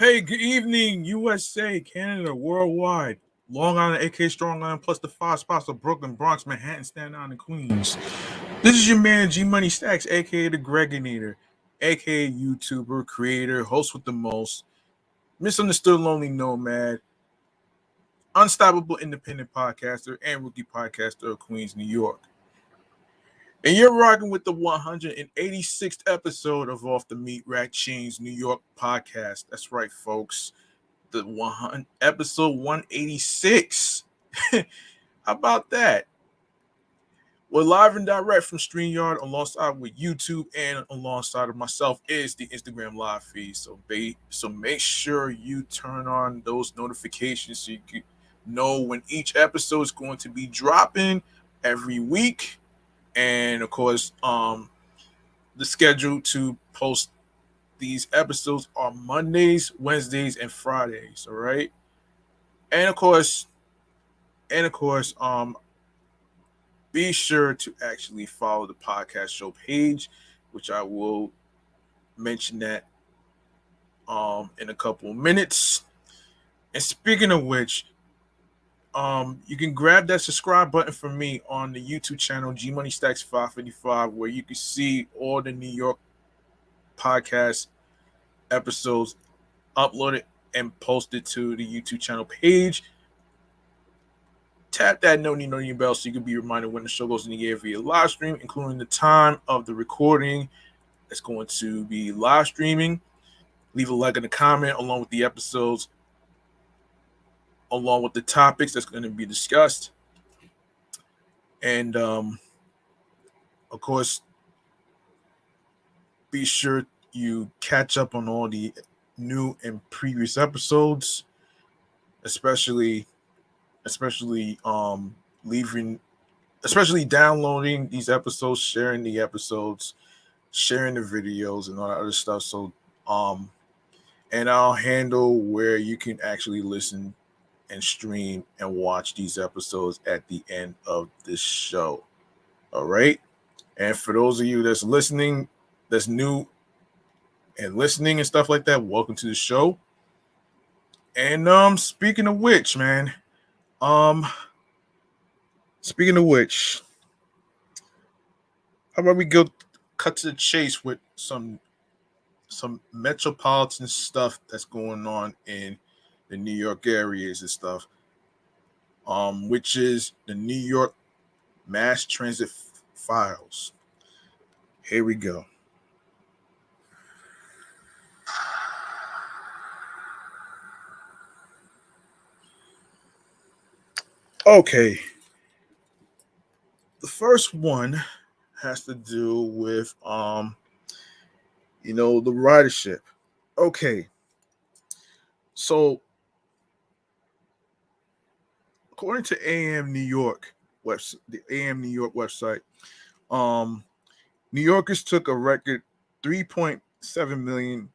Hey, good evening, USA, Canada, worldwide. Long Island, aka Strong Island, plus the five spots of Brooklyn, Bronx, Manhattan, Staten Island, and Queens. This is your man G Money Stacks, aka the Gregonator, aka YouTuber, creator, host with the most, misunderstood lonely nomad, unstoppable independent podcaster, and rookie podcaster of Queens, New York. And you're rocking with the 186th episode of Off the Meat Rack Chainz New York podcast. That's right, folks. The episode 186. How about that? We're live and direct from StreamYard alongside with YouTube and alongside of myself is the Instagram live feed. So make sure you turn on those notifications so you can know when each episode is going to be dropping every week. And of course, the schedule to post these episodes are Mondays, Wednesdays, and Fridays. All right. And of course, be sure to actually follow the podcast show page, which I will mention that in a couple of minutes. And speaking of which, you can grab that subscribe button for me on the YouTube channel G Money Stacks 555, where you can see all the New York podcast episodes uploaded and posted to the YouTube channel page. Tap that noty bell so you can be reminded when the show goes in the air via live stream, including the time of the recording that's going to be live streaming. Leave a like and a comment along with the episodes, along with the topics that's going to be discussed. And of course, be sure you catch up on all the new and previous episodes, especially leaving especially downloading these episodes, sharing the episodes, sharing the videos and all that other stuff. So and I'll handle where you can actually listen and stream and watch these episodes at the end of this show. All right. And for those of you that's listening, that's new and listening and stuff like that, welcome to the show. And speaking of which, man, speaking of which, how about we go cut to the chase with some metropolitan stuff that's going on in the New York areas and stuff, which is the New York mass transit files. Here we go. Okay. The first one has to do with the ridership. Okay. So according to AM New York the AM New York website, New Yorkers took a record 3.7 million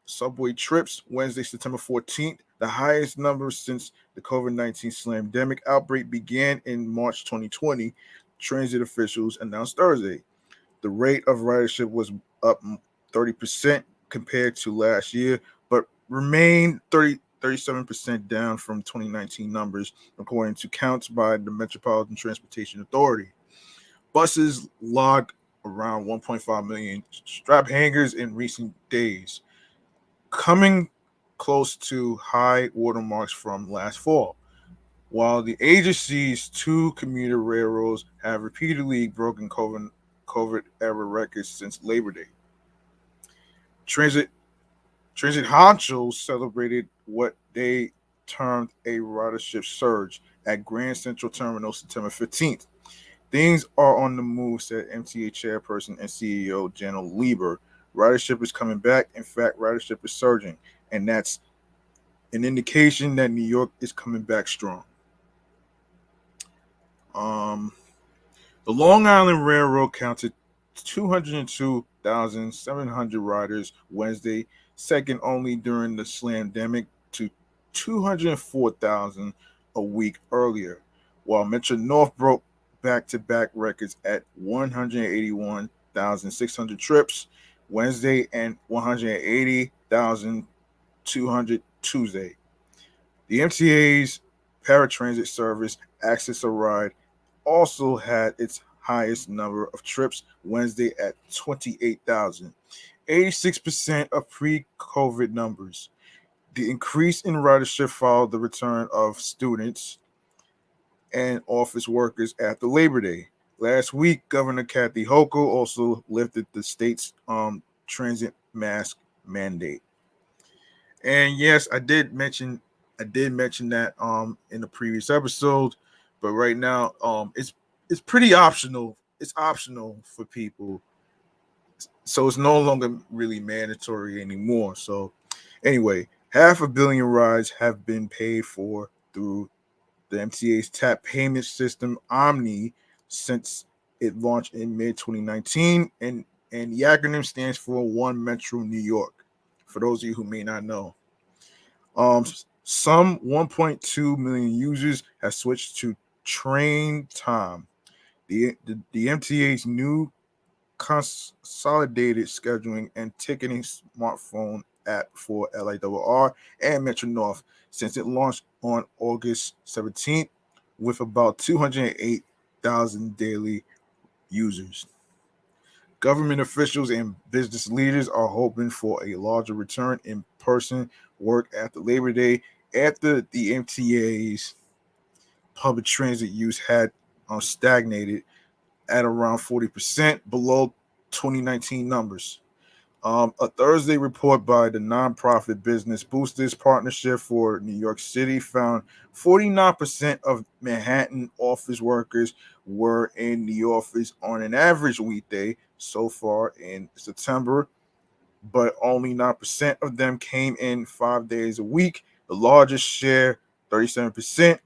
subway trips Wednesday, September 14th, the highest number since the COVID-19 slamdemic outbreak began in March 2020, transit officials announced Thursday. The rate of ridership was up 30% compared to last year, but remained 37% down from 2019 numbers, according to counts by the Metropolitan Transportation Authority. Buses logged around 1.5 million strap hangers in recent days, coming close to high watermarks from last fall. While the agency's two commuter railroads have repeatedly broken COVID era records since Labor Day. Transit honchos celebrated what they termed a ridership surge at Grand Central Terminal September 15th. Things are on the move, said MTA chairperson and CEO Jenna Lieber. Ridership is coming back. In fact, ridership is surging, and that's an indication that New York is coming back strong. The Long Island Railroad counted 202,700 riders Wednesday, second only during the slamdemic to 204,000 a week earlier, while Metro North broke back-to-back records at 181,600 trips Wednesday and 180,000 200 Tuesday. The MTA's paratransit service, Access a Ride, also had its highest number of trips Wednesday at 28,000, 86% of pre-COVID numbers. The increase in ridership followed the return of students and office workers after Labor Day. Last week, Governor Kathy Hochul also lifted the state's transit mask mandate. And yes, I did mention that in the previous episode, but right now it's pretty optional. It's optional for people. So it's no longer really mandatory anymore. So anyway, half a billion rides have been paid for through the MTA's tap payment system Omni since it launched in mid 2019, and the acronym stands for One Metro New York. For those of you who may not know, some 1.2 million users have switched to Train Time, the MTA's new consolidated scheduling and ticketing smartphone app for LIRR and Metro North since it launched on August 17th with about 208,000 daily users. Government officials and business leaders are hoping for a larger return in person work after Labor Day after the MTA's public transit use had stagnated at around 40% below 2019 numbers. A Thursday report by the nonprofit Business Boosters Partnership for New York City found 49% of Manhattan office workers were in the office on an average weekday so far in September, but only 9% of them came in 5 days a week. The largest share, 37%,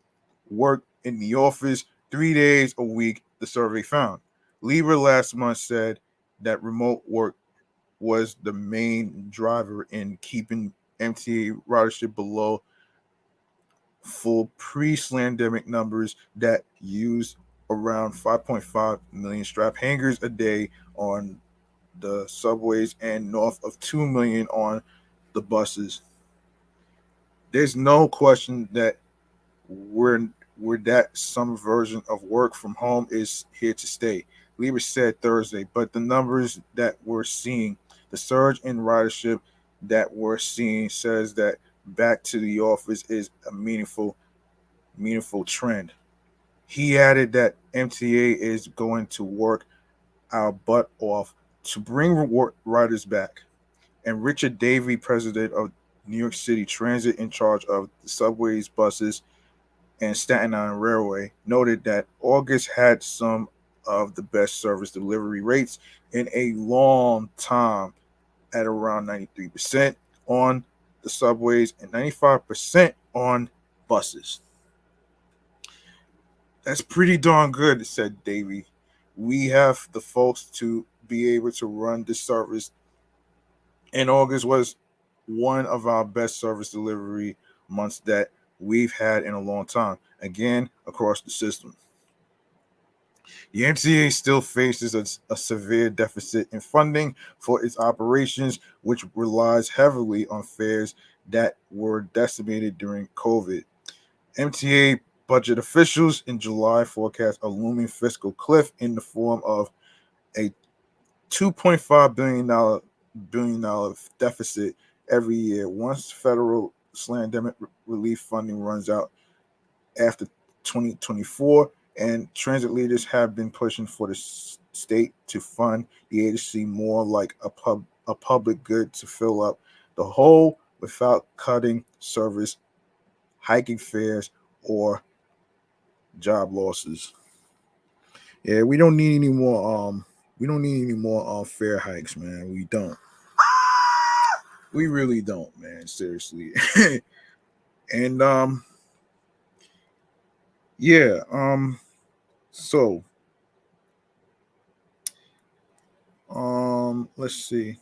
worked in the office 3 days a week, the survey found. Lieber last month said that remote work was the main driver in keeping MTA ridership below full pre-slandemic numbers that used around 5.5 million strap hangers a day on the subways and north of 2 million on the buses. There's no question that we're, we're that some version of work from home is here to stay. Lieber said Thursday, but the numbers that we're seeing, the surge in ridership that we're seeing says that back to the office is a meaningful trend. He added that MTA is going to work our butt off to bring riders back. And Richard Davey, president of New York City Transit in charge of the subways, buses, and Staten Island Railway, noted that August had some of the best service delivery rates in a long time at around 93% on the subways and 95% on buses. That's pretty darn good, said Davey. We have the folks to be able to run this service, and August was one of our best service delivery months that we've had in a long time, again, across the system. The MTA still faces a severe deficit in funding for its operations, which relies heavily on fares that were decimated during COVID. MTA budget officials in July forecast a looming fiscal cliff in the form of a $2.5 billion deficit every year once federal slandemic relief funding runs out after 2024, and transit leaders have been pushing for the state to fund the agency more like a public good to fill up the hole without cutting service, hiking fares, or job losses. Yeah, we don't need any more fare hikes, man. We don't. We really don't, man. Seriously. And yeah, so let's see.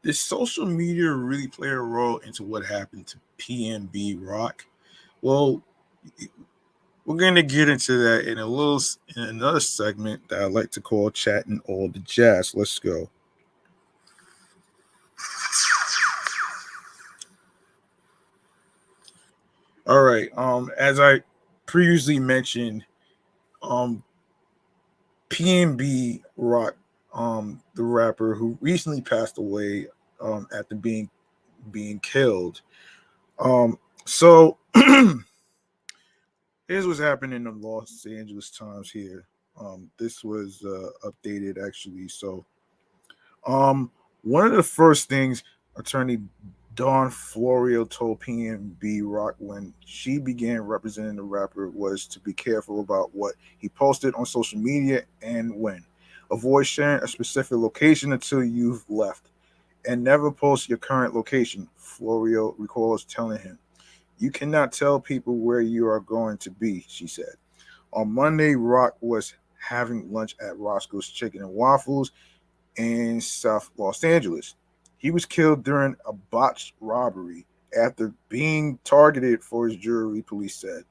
Did social media really play a role into what happened to PNB Rock? Well, We're going to get into that in another segment that I like to call "Chatting All the Jazz." Let's go. All right. As I previously mentioned, um, PNB Rock, the rapper who recently passed away, after being killed. So here's what's happening in the Los Angeles Times here. This was updated actually. So, um, one of the first things Attorney Dawn Florio told PNB Rock when she began representing the rapper was to be careful about what he posted on social media and when. Avoid sharing a specific location until you've left, and never post your current location, Florio recalls telling him. You cannot tell people where you are going to be, she said. On Monday, Rock was having lunch at Roscoe's Chicken and Waffles in South Los Angeles. He was killed during a botched robbery after being targeted for his jewelry, police said.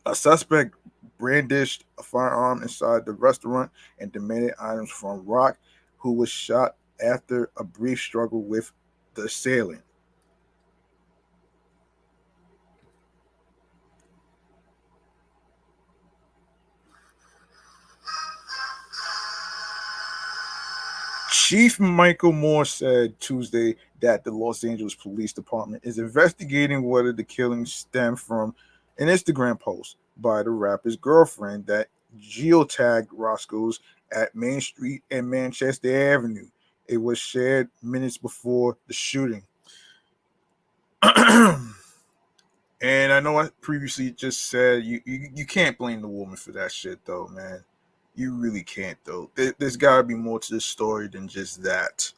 A suspect brandished a firearm inside the restaurant and demanded items from Rock, who was shot after a brief struggle with the assailant. Chief Michael Moore said Tuesday that the Los Angeles Police Department is investigating whether the killing stemmed from an Instagram post by the rapper's girlfriend that geotagged Roscoe's at Main Street and Manchester Avenue. It was shared minutes before the shooting. And I know I previously just said you can't blame the woman for that shit though, man. You really can't though. There's got to be more to this story than just that.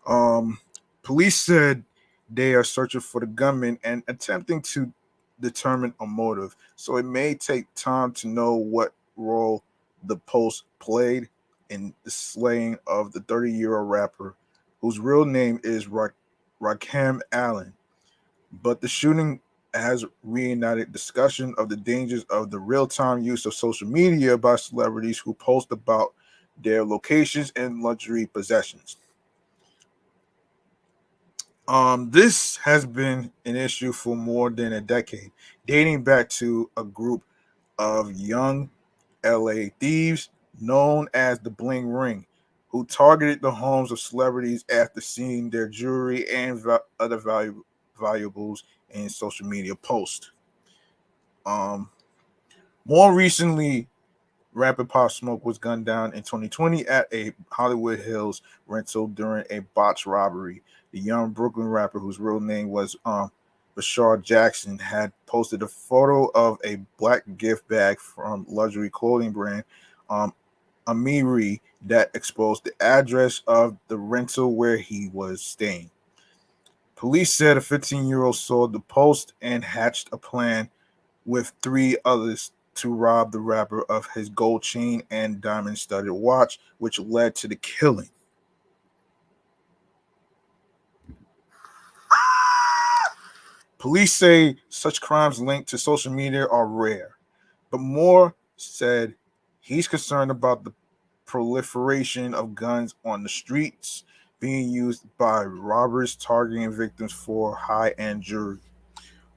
Um, Police said they are searching for the gunman and attempting to determine a motive. So it may take time to know what role the post played in the slaying of the 30-year-old rapper, whose real name is Rakim Allen. But the shooting has reignited discussion of the dangers of the real-time use of social media by celebrities who post about their locations and luxury possessions. This has been an issue for more than a decade, dating back to a group of young LA thieves known as the Bling Ring, who targeted the homes of celebrities after seeing their jewelry and other valuables in social media posts. Um, More recently, rapper Pop Smoke was gunned down in 2020 at a Hollywood Hills rental during a botched robbery. The young Brooklyn rapper, whose real name was Bashar Jackson, had posted a photo of a black gift bag from luxury clothing brand Amiri that exposed the address of the rental where he was staying. Police said a 15-year-old saw the post and hatched a plan with three others to rob the rapper of his gold chain and diamond studded watch, which led to the killing. Police say such crimes linked to social media are rare, but Moore said he's concerned about the proliferation of guns on the streets being used by robbers targeting victims for high end jewelry.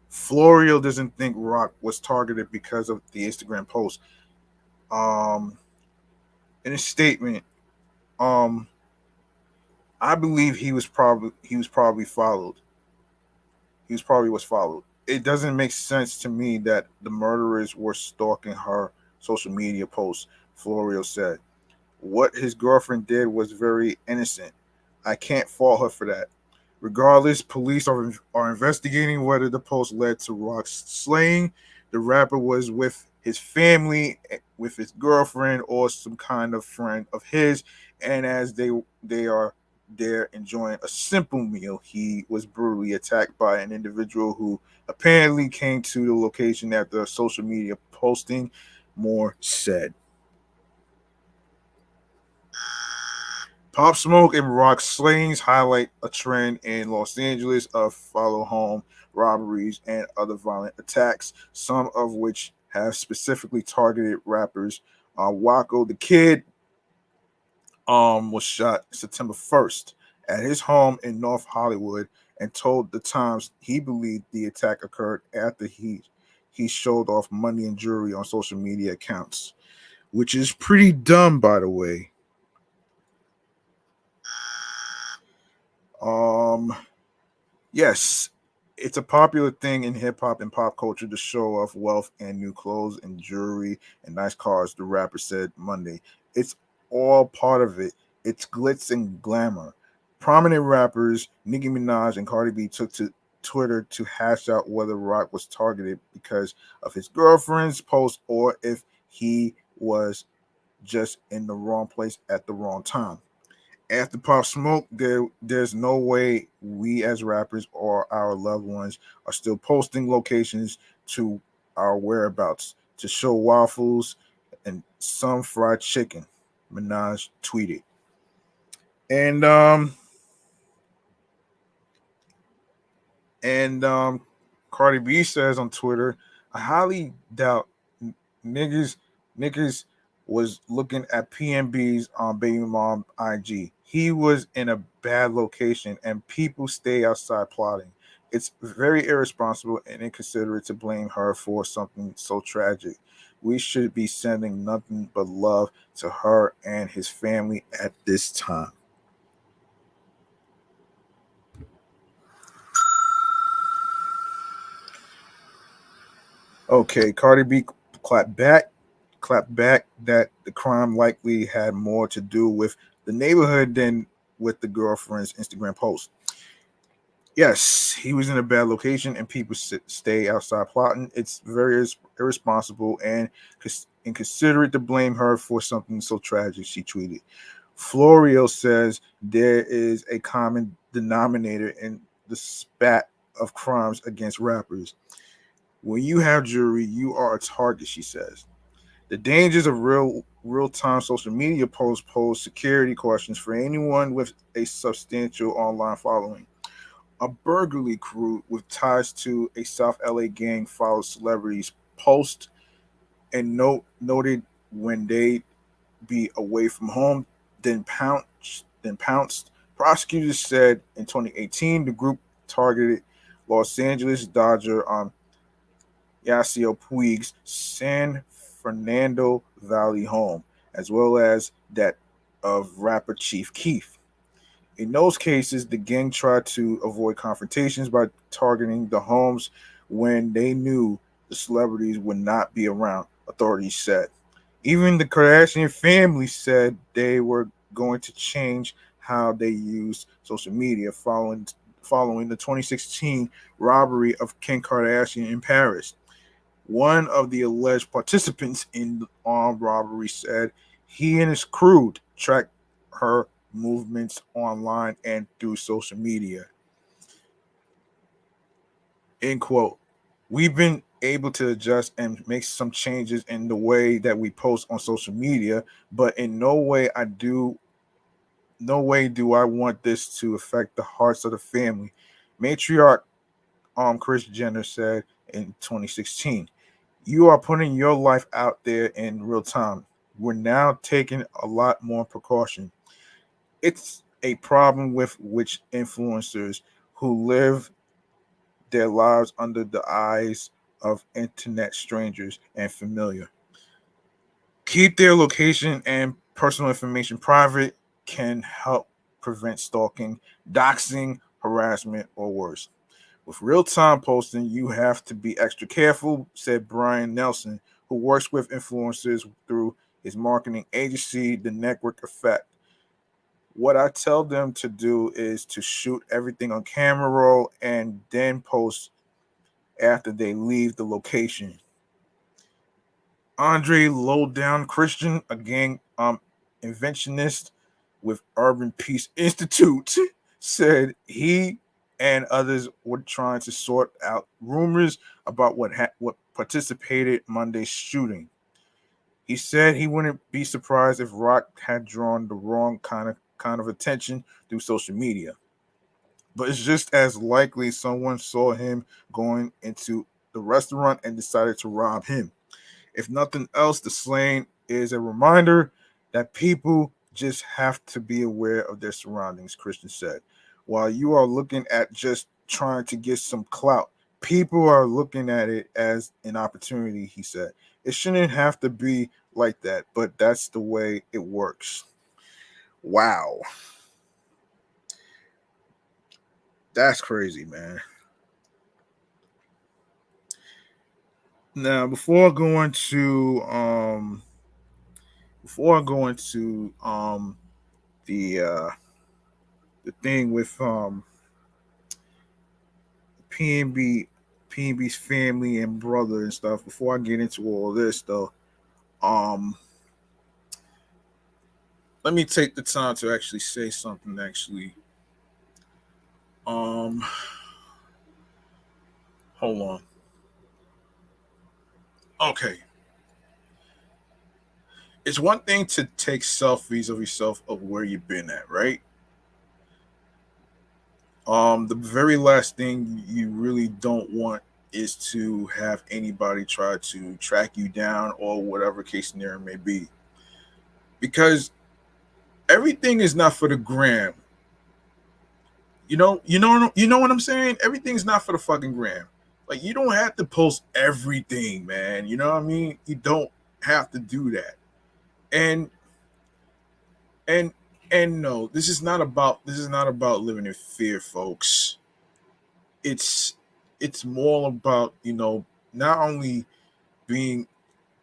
Florio doesn't think Rock was targeted because of the Instagram post. Um, in a statement, um, I believe he was probably followed. He was probably was followed. It doesn't make sense to me that the murderers were stalking her social media posts, Florio said. What his girlfriend did was very innocent. I can't fault her for that. Regardless, police are investigating whether the post led to Rock's slaying. The rapper was with his family, with his girlfriend, or some kind of friend of his, and as they are there enjoying a simple meal, he was brutally attacked by an individual who apparently came to the location after a social media posting. More said. Pop Smoke and Rock slayings highlight a trend in Los Angeles of follow home robberies and other violent attacks, some of which have specifically targeted rappers. Waco the Kid was shot September 1st at his home in North Hollywood and told the Times he believed the attack occurred after he showed off money and jewelry on social media accounts, which is pretty dumb, by the way. Um, yes, it's a popular thing in hip hop and pop culture to show off wealth and new clothes and jewelry and nice cars, the rapper said Monday. It's all part of it. It's glitz and glamour. Prominent rappers Nicki Minaj and Cardi B took to Twitter to hash out whether Rock was targeted because of his girlfriend's post or if he was just in the wrong place at the wrong time. After Pop Smoke, there's no way we as rappers or our loved ones are still posting locations to our whereabouts to show waffles and some fried chicken. Minaj tweeted. And And Cardi B says on Twitter, I highly doubt niggas niggas was looking at PNB's on baby mom IG. He was in a bad location and people stay outside plotting. It's very irresponsible and inconsiderate to blame her for something so tragic. We should be sending nothing but love to her and his family at this time. Okay, Cardi B clapped back, clapped back that the crime likely had more to do with the neighborhood than with the girlfriend's Instagram post. Yes, he was in a bad location and people stay outside plotting. It's very irresponsible and inconsiderate to blame her for something so tragic, she tweeted. Florio says there is a common denominator in the spat of crimes against rappers. When you have jewelry, you are a target, she says. The dangers of real time social media posts pose security questions for anyone with a substantial online following. A burglary crew with ties to a South LA gang follows celebrities post and noted when they be away from home, then pounced. Prosecutors said in 2018 the group targeted Los Angeles Dodger Yasiel Puig's San Fernando Valley home, as well as that of rapper Chief Keef. In those cases, the gang tried to avoid confrontations by targeting the homes when they knew the celebrities would not be around, authorities said. Even the Kardashian family said they were going to change how they used social media following the 2016 robbery of Kim Kardashian in Paris. One of the alleged participants in the armed robbery said he and his crew tracked her movements online and through social media. End quote. We've been able to adjust and make some changes in the way that we post on social media, but in no way do I want this to affect the hearts of the family. Matriarch Kris Jenner said in 2016. You are putting your life out there in real time. We're now taking a lot more precaution. It's a problem with which influencers who live their lives under the eyes of internet strangers and familiar keep their location and personal information private can help prevent stalking, doxing, harassment, or worse. With real time posting, you have to be extra careful, said Brian Nelson, who works with influencers through his marketing agency, The Network Effect. What I tell them to do is to shoot everything on camera roll and then post after they leave the location. Andre Lowdown Christian, a gang inventionist with Urban Peace Institute, said he and others were trying to sort out rumors about what participated Monday's shooting. He said he wouldn't be surprised if Rock had drawn the wrong kind of attention through social media. But it's just as likely someone saw him going into the restaurant and decided to rob him. If nothing else, the slaying is a reminder that people just have to be aware of their surroundings, Christian said. While you are looking at just trying to get some clout, people are looking at it as an opportunity, he said. It shouldn't have to be like that, but that's the way it works. Wow. That's crazy, man. Now, before I go into the the thing with PNB PNB's family and brother and stuff, before I get into all this though, um let me take the time to actually say something actually. Um Hold on. Okay. It's one thing to take selfies of yourself of where you've been at, right? The very last thing you really don't want is to have anybody try to track you down or whatever case scenario may be. Because everything is not for the gram. You know what I'm saying? Everything's not for the fucking gram. Like you don't have to post everything, man. You know what I mean? You don't have to do that. And and and no, this is not about living in fear, folks. It's it's more about, not only being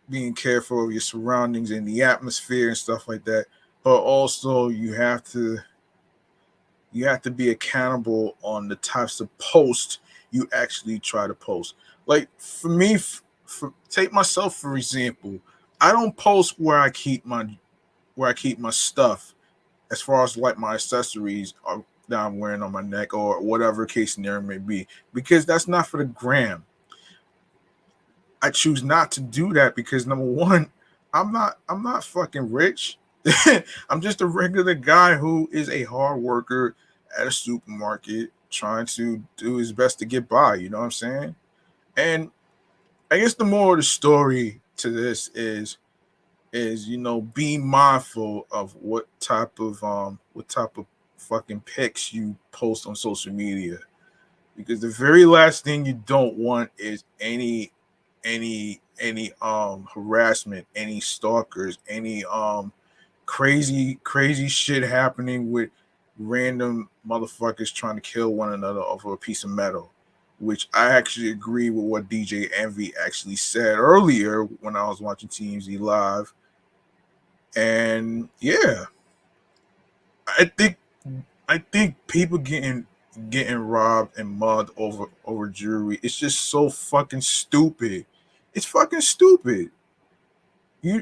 being careful of your surroundings and the atmosphere and stuff like that, but also you have to be accountable on the types of posts you actually try to post. Like for me, take myself for example. I don't post where I keep my stuff, as far as like my accessories that I'm wearing on my neck or whatever case scenario may be, because that's not for the gram. I choose not to do that because number one, I'm not fucking rich. I'm just a regular guy who is a hard worker at a supermarket trying to do his best to get by, you know what I'm saying? And I guess the moral of the story to this is be mindful of what type of fucking pics you post on social media, because the very last thing you don't want is any harassment, any stalkers, any crazy shit happening with random motherfuckers trying to kill one another over a piece of metal, which I actually agree with what DJ Envy actually said earlier when I was watching TMZ live. And yeah, I think I think people getting robbed and mugged over jewelry. It's just so fucking stupid. It's fucking stupid. You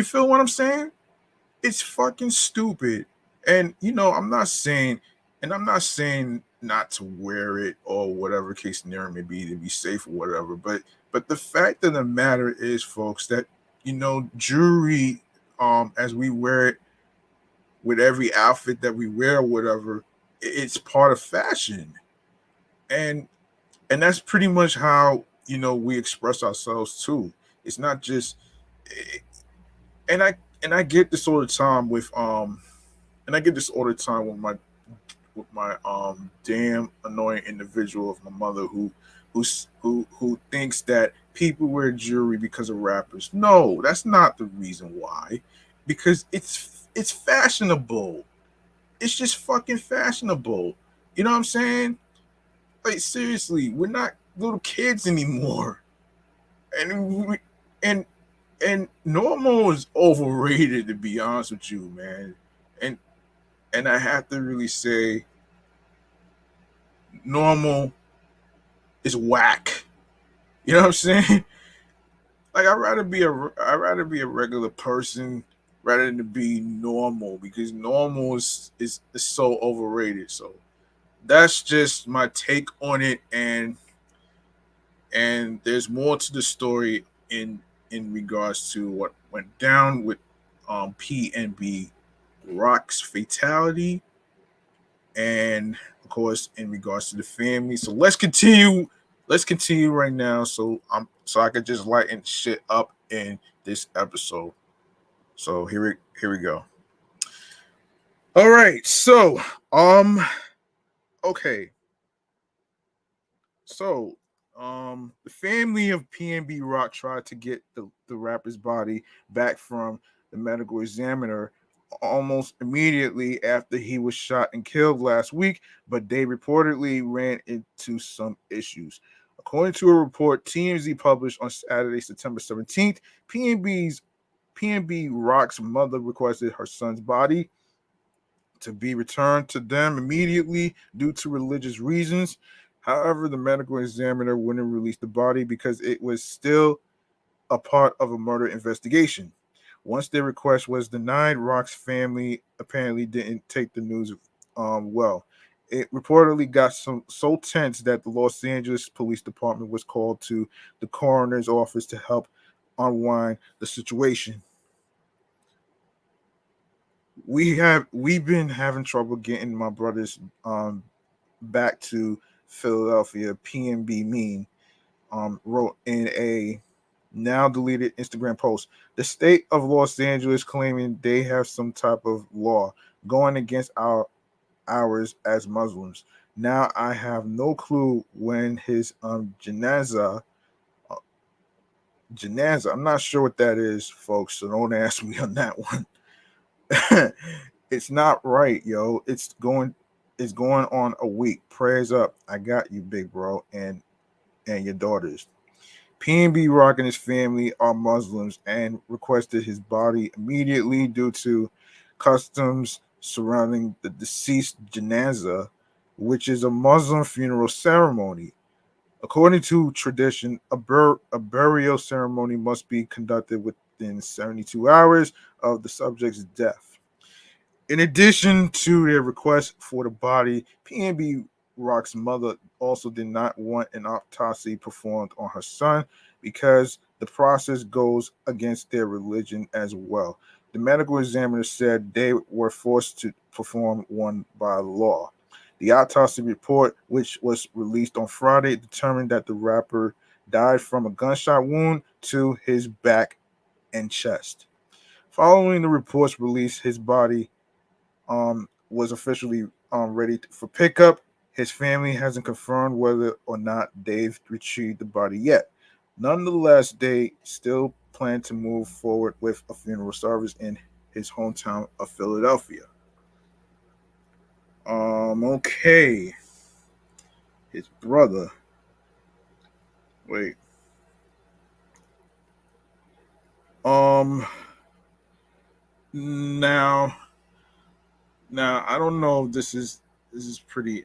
feel what I'm saying? It's fucking stupid. And I'm not saying not to wear it or whatever case scenario may be to be safe or whatever. But the fact of the matter is, folks, that jewelry, as we wear it with every outfit that we wear or whatever, it's part of fashion. And and that's pretty much how we express ourselves too. It's not just and I get this all the time with my damn annoying individual of my mother who thinks that people wear jewelry because of rappers. No, that's not the reason why. Because it's fashionable. It's just fucking fashionable. You know what I'm saying? Like seriously, we're not little kids anymore. And we, and normal is overrated, to be honest with you, man. And and I have to really say normal is whack. You know what I'm saying? Like I'd rather be a regular person rather than to be normal, because normal is so overrated. So that's just my take on it. And there's more to the story in regards to what went down with PNB Rock's fatality, and of course, in regards to the family. So let's continue. Let's continue right now, so I could just lighten shit up in this episode. So here we go. All right. So okay. So the family of PNB Rock tried to get the rapper's body back from the medical examiner almost immediately after he was shot and killed last week, but they reportedly ran into some issues. According to a report TMZ published on Saturday, September 17th, PNB Rock's mother requested her son's body to be returned to them immediately due to religious reasons. However, the medical examiner wouldn't release the body because it was still a part of a murder investigation. Once their request was denied, Rock's family apparently didn't take the news well. It reportedly got so tense that the Los Angeles Police Department was called to the coroner's office to help unwind the situation. We've been having trouble getting my brothers back to Philadelphia. PNB Mean wrote in a now deleted Instagram post. The state of Los Angeles claiming they have some type of law going against ours as Muslims. Now I have no clue when his janaza. I'm not sure what that is, folks. So don't ask me on that one. It's not right, yo. It's going on a week. Prayers up. I got you, big bro, and your daughters. PNB Rock and his family are Muslims and requested his body immediately due to customs surrounding the deceased janaza, which is a Muslim funeral ceremony. According to tradition, a burial ceremony must be conducted within 72 hours of the subject's death. In addition to their request for the body, PNB Rock's mother also did not want an autopsy performed on her son because the process goes against their religion as well. The medical examiner said they were forced to perform one by law. The autopsy report, which was released on Friday, determined that the rapper died from a gunshot wound to his back and chest. Following the report's release, his body was officially ready for pickup. His family hasn't confirmed whether or not they've retrieved the body yet. Nonetheless, they still plan to move forward with a funeral service in his hometown of Philadelphia. Okay. His brother. Wait. Now I don't know if this is pretty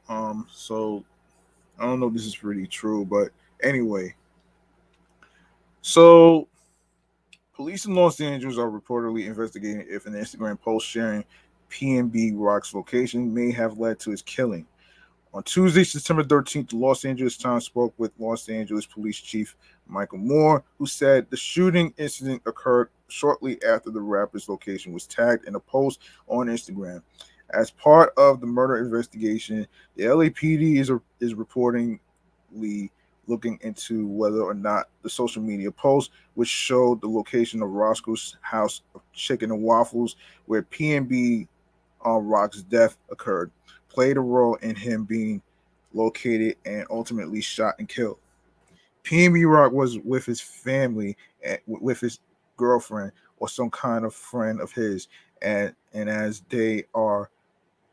so I don't know if this is pretty true, but anyway. So police in Los Angeles are reportedly investigating if an Instagram post sharing PNB Rock's location may have led to his killing. On Tuesday, September 13th, the Los Angeles Times spoke with Los Angeles Police Chief Michael Moore, who said the shooting incident occurred shortly after the rapper's location was tagged in a post on Instagram. As part of the murder investigation, the LAPD is reportedly looking into whether or not the social media post, which showed the location of Roscoe's house of chicken and waffles, where PNB Rock's death occurred, played a role in him being located and ultimately shot and killed. PNB Rock was with his family, with his girlfriend, or some kind of friend of his, and as they are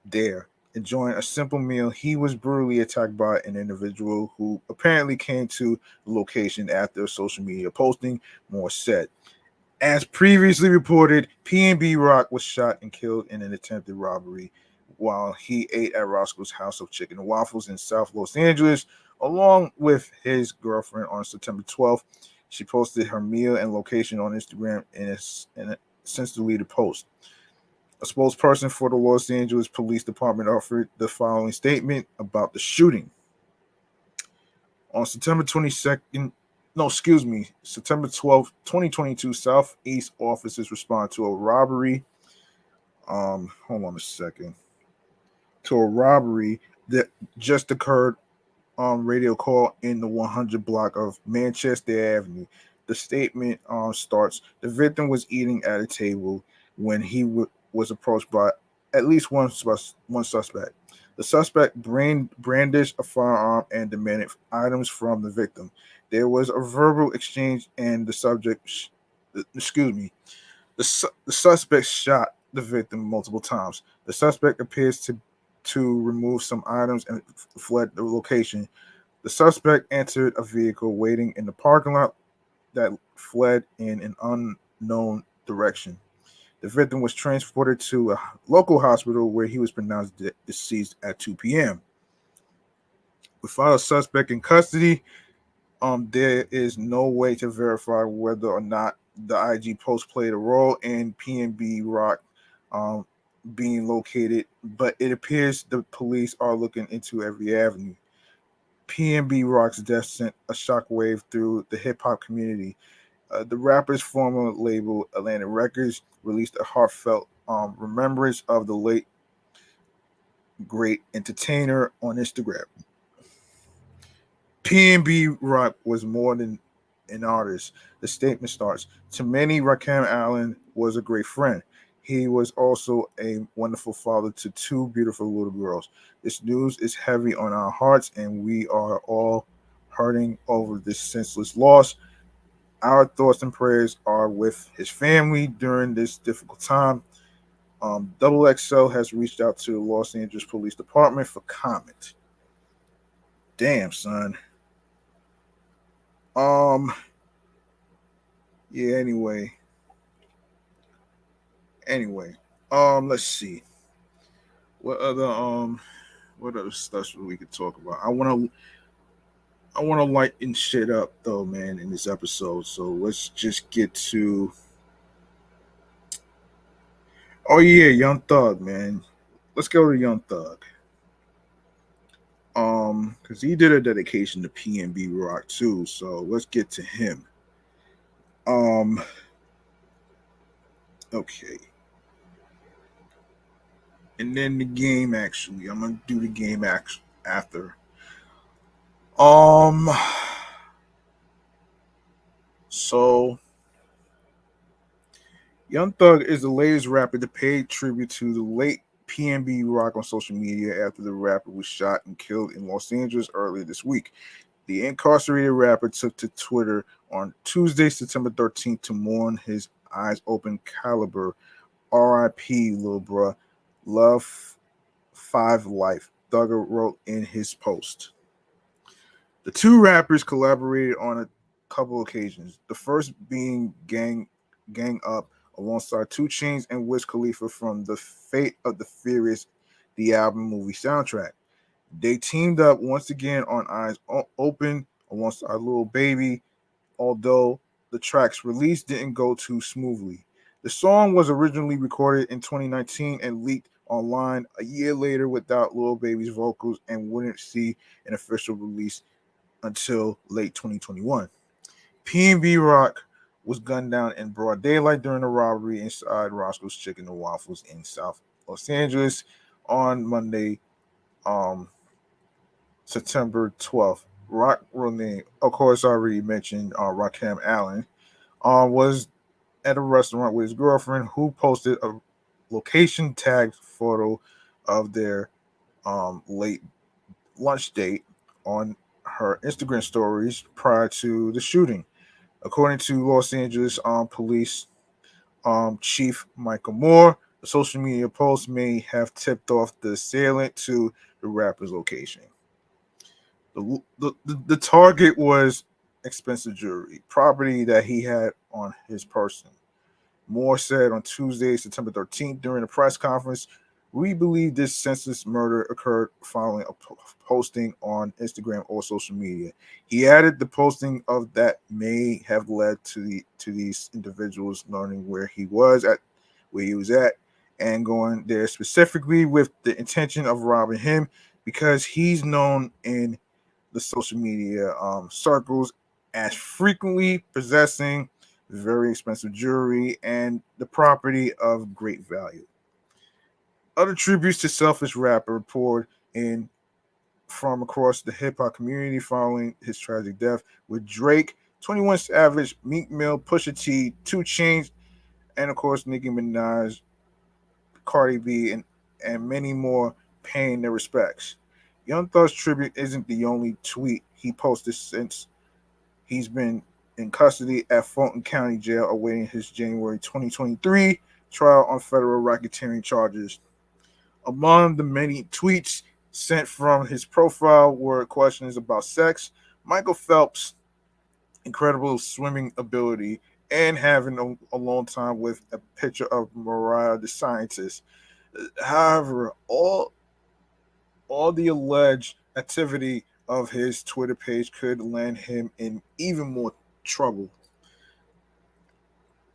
there enjoying a simple meal, he was brutally attacked by an individual who apparently came to the location after a social media posting, Moore said. As previously reported, PNB Rock was shot and killed in an attempted robbery while he ate at Roscoe's house of chicken and waffles in South Los Angeles, along with his girlfriend on September 12th. She posted her meal and location on Instagram in a since deleted post. A spokesperson for the Los Angeles Police Department offered the following statement about the shooting. On September 22nd, no, excuse me, September 12th, 2022, Southeast officers respond to a robbery. Hold on a second. To a robbery that just occurred on radio call in the 100 block of Manchester Avenue. The statement starts: the victim was eating at a table when he was approached by at least one suspect. The suspect brandished a firearm and demanded items from the victim. There was a verbal exchange, and excuse me, the suspect shot the victim multiple times. The suspect appears to remove some items and fled the location. The suspect entered a vehicle waiting in the parking lot that fled in an unknown direction. The victim was transported to a local hospital where he was pronounced deceased at 2 p.m. Without a suspect in custody, there is no way to verify whether or not the IG post played a role in PNB Rock um, being located, but it appears the police are looking into every avenue. PNB Rock's death sent a shockwave through the hip hop community. The rapper's former label, Atlantic Records, released a heartfelt remembrance of the late great entertainer on Instagram. PNB Rock was more than an artist. The statement starts: to many, Rakim Allen was a great friend. He was also a wonderful father to two beautiful little girls. This news is heavy on our hearts, and we are all hurting over this senseless loss. Our thoughts and prayers are with his family during this difficult time. Double XL has reached out to the Los Angeles Police Department for comment. Damn, son. Um, yeah, anyway. Let's see. What other stuff we could talk about? I wanna lighten shit up though, man, in this episode. So let's just get to oh yeah, Young Thug, man. Let's go to Young Thug. Because he did a dedication to PNB Rock too. So let's get to him. Um, okay. And then the game actually. I'm gonna do the game after. Um so Young Thug is the latest rapper to pay tribute to the late PNB Rock on social media after the rapper was shot and killed in Los Angeles earlier this week. The incarcerated rapper took to Twitter on Tuesday, September 13th to mourn his eyes open caliber. R.I.P. Lil Bruh. Love 5 Life, Thugger wrote in his post. The two rappers collaborated on a couple occasions. The first being Gang Up alongside Two Chainz and Wiz Khalifa from the Fate of the Furious, the album movie soundtrack. They teamed up once again on Eyes Open alongside Lil Baby, although the track's release didn't go too smoothly. The song was originally recorded in 2019 and leaked online a year later without Lil Baby's vocals and wouldn't see an official release until late 2021. PNB Rock was gunned down in broad daylight during a robbery inside Roscoe's Chicken and Waffles in South Los Angeles on Monday, September 12th. Rock, real name, of course, I already mentioned Rakim Allen, was at a restaurant with his girlfriend who posted a location tagged photo of their late lunch date on her Instagram stories prior to the shooting. According to Los Angeles Police Chief Michael Moore, the social media post may have tipped off the assailant to the rapper's location. The target was expensive jewelry, property that he had on his person. Moore said on Tuesday, September 13th, during a press conference, we believe this senseless murder occurred following a posting on Instagram or social media. He added the posting of that may have led to these individuals learning where he was at, and going there specifically with the intention of robbing him because he's known in the social media circles as frequently possessing very expensive jewelry and the property of great value. Other tributes to selfish rapper poured in from across the hip hop community following his tragic death, with Drake, 21 Savage, Meek Mill, Pusha T, 2 Chainz, and of course Nicki Minaj, Cardi B, and many more paying their respects. Young Thug's tribute isn't the only tweet he posted since he's been in custody at Fulton County Jail awaiting his January 2023 trial on federal racketeering charges. Among the many tweets sent from his profile were questions about sex, Michael Phelps' incredible swimming ability, and having a long time with a picture of Mariah the scientist. However, all the alleged activity of his Twitter page could land him in even more trouble.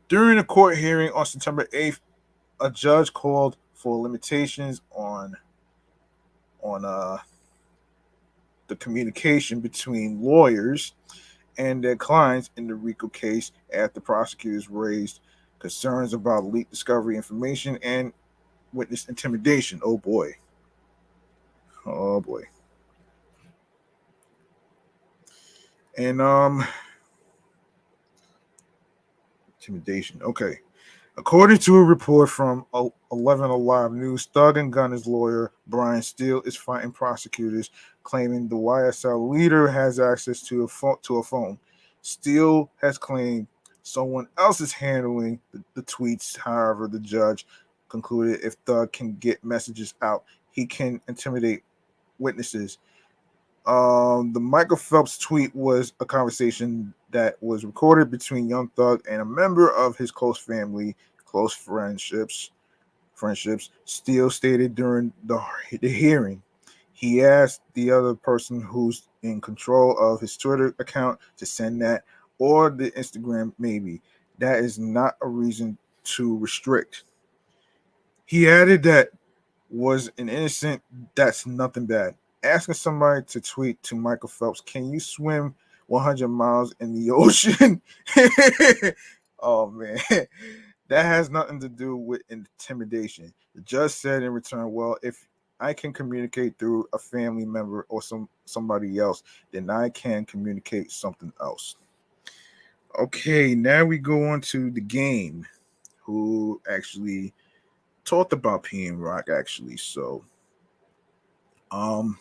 During a court hearing on September 8th, a judge called for limitations on the communication between lawyers and their clients in the RICO case after prosecutors raised concerns about leaked discovery information and witness intimidation. Oh boy. Oh boy. And intimidation. Okay. According to a report from 11 Alive News, Thug and Gunner's lawyer Brian Steele is fighting prosecutors claiming the YSL leader has access to a phone. Steele has claimed someone else is handling the tweets. However, the judge concluded if Thug can get messages out, he can intimidate witnesses. The Michael Phelps tweet was a conversation that was recorded between Young Thug and a member of his close family, close friendships. Steele stated during the hearing, he asked the other person who's in control of his Twitter account to send that, or the Instagram maybe. That is not a reason to restrict. He added that was an innocent, that's nothing bad. Asking somebody to tweet to Michael Phelps, can you swim 100 miles in the ocean? Oh, man. That has nothing to do with intimidation. The judge said in return, well, if I can communicate through a family member or somebody else, then I can communicate something else. Okay, now we go on to the game, who actually talked about PM Rock actually. So um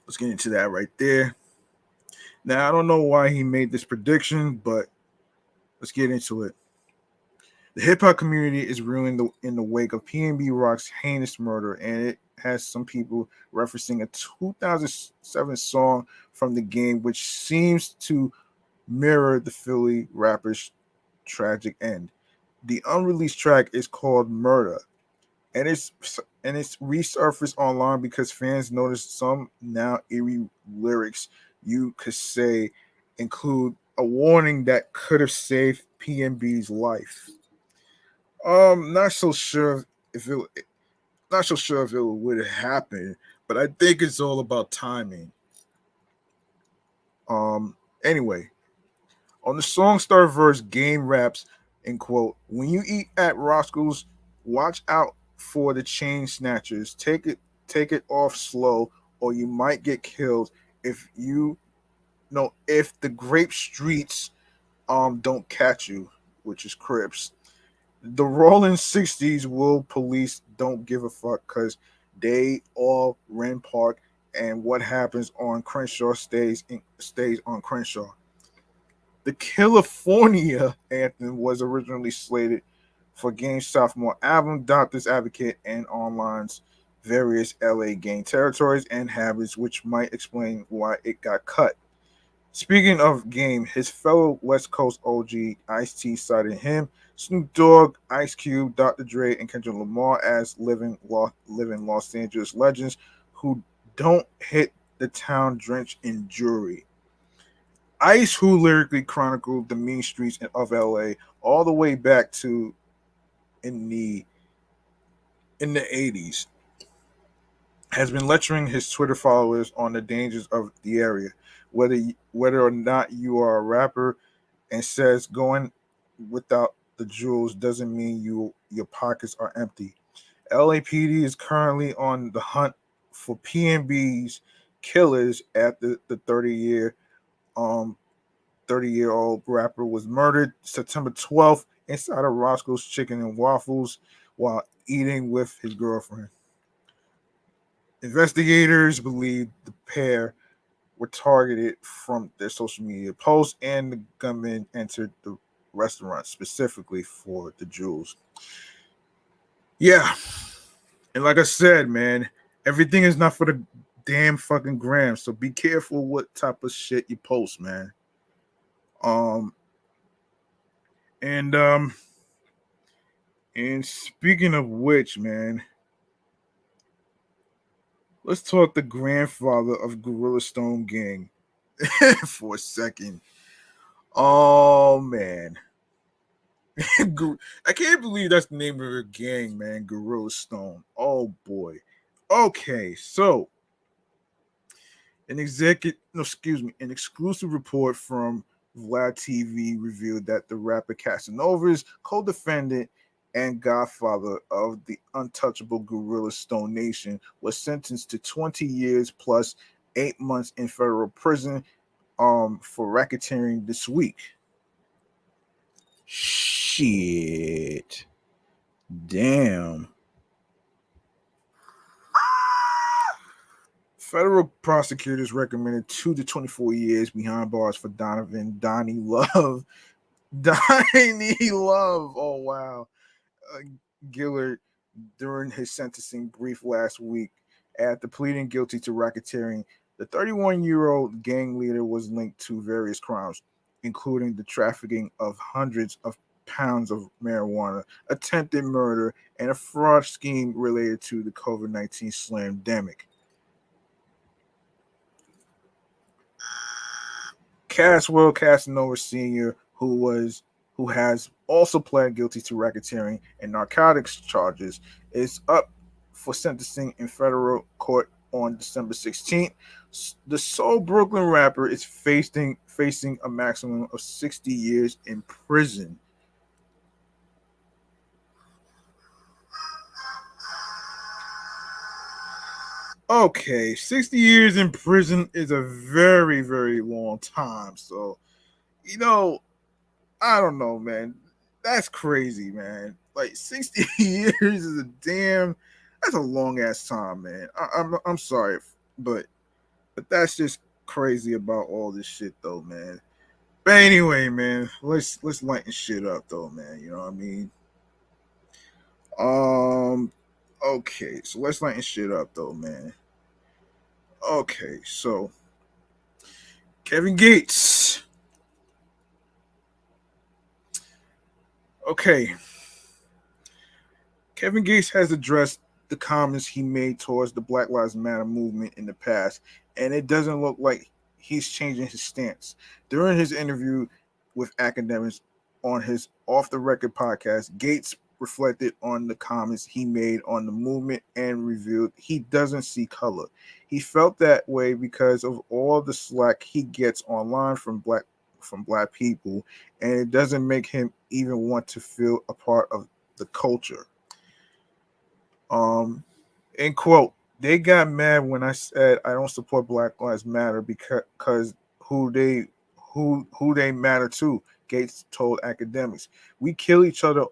let's get into that right there. Now I don't know why he made this prediction, but let's get into it. The hip hop community is reeling in the wake of PNB Rock's heinous murder, and it has some people referencing a 2007 song from the game, which seems to mirror the Philly rapper's tragic end. The unreleased track is called Murder, and it's resurfaced online because fans noticed some now eerie lyrics you could say include a warning that could have saved PNB's life. Not so sure if it not so sure if it would happen, but I think it's all about timing. Anyway, on the song star verse, Game raps and quote, "When you eat at Roscoe's, watch out for the chain snatchers. Take it off slow, or you might get killed if you know if the grape streets don't catch you," which is Crips. The rolling 60s will police don't give a fuck because they all ran park, and what happens on Crenshaw stays on Crenshaw. The California anthem was originally slated for Game's sophomore album, Doctor's Advocate, and Online's various LA gang territories and habits, which might explain why it got cut. Speaking of Game, his fellow West Coast OG Ice-T cited him, Snoop Dogg, Ice Cube, Dr. Dre, and Kendrick Lamar as living Los Angeles legends who don't hit the town drenched in jewelry. Ice, who lyrically chronicled the mean streets of LA all the way back to in the '80s, has been lecturing his Twitter followers on the dangers of the area, whether or not you are a rapper, and says going without the jewels doesn't mean your pockets are empty. LAPD is currently on the hunt for PNB's killers after the um 30-year-old rapper was murdered September 12th inside of Roscoe's Chicken and Waffles while eating with his girlfriend. Investigators believe the pair were targeted from their social media posts, and the gunman entered the restaurant specifically for the jewels. Yeah, and like I said, man, everything is not for the damn fucking gram. So be careful what type of shit you post, man. Um, and and speaking of which, man, let's talk the grandfather of Gorilla Stone Gang for a second. Oh man, I can't believe that's the name of her gang, man. Gorilla Stone. Oh boy. Okay, so an exclusive report from Vlad TV revealed that the rapper Casanova's co-defendant and godfather of the untouchable Gorilla Stone Nation was sentenced to 20 years plus 8 months in federal prison for racketeering this week. Shit. Damn. Federal prosecutors recommended 2 to 24 years behind bars for Donnie Love. Donnie Love. Oh, wow. Uh, Gillard during his sentencing brief last week after pleading guilty to racketeering. The 31-year-old gang leader was linked to various crimes, including the trafficking of hundreds of pounds of marijuana, attempted murder, and a fraud scheme related to the COVID-19 slamdemic. Caswell Casanova Sr., who has also pled guilty to racketeering and narcotics charges, is up for sentencing in federal court on December 16th. The Soul Brooklyn rapper is facing a maximum of 60 years in prison. Okay, 60 years in prison is a very, very long time. So, you know, I don't know, man. That's crazy, man. Like 60 years is a damn. That's a long ass time, man. I'm sorry, but that's just crazy about all this shit, though, man. But anyway, man, let's lighten shit up, though, man. You know what I mean? Um. Okay, so let's lighten shit up, though, man. Okay, so Kevin Gates. Okay, Kevin Gates has addressed the comments he made towards the Black Lives Matter movement in the past, and it doesn't look like he's changing his stance. During his interview with academics on his Off the Record podcast, Gates reflected on the comments he made on the movement and revealed he doesn't see color. He felt that way because of all the slack he gets online from black people, and it doesn't make him even want to feel a part of the culture. Um, end quote. They got mad when I said I don't support Black Lives Matter because who they who they matter to. Gates told academics, "We kill each other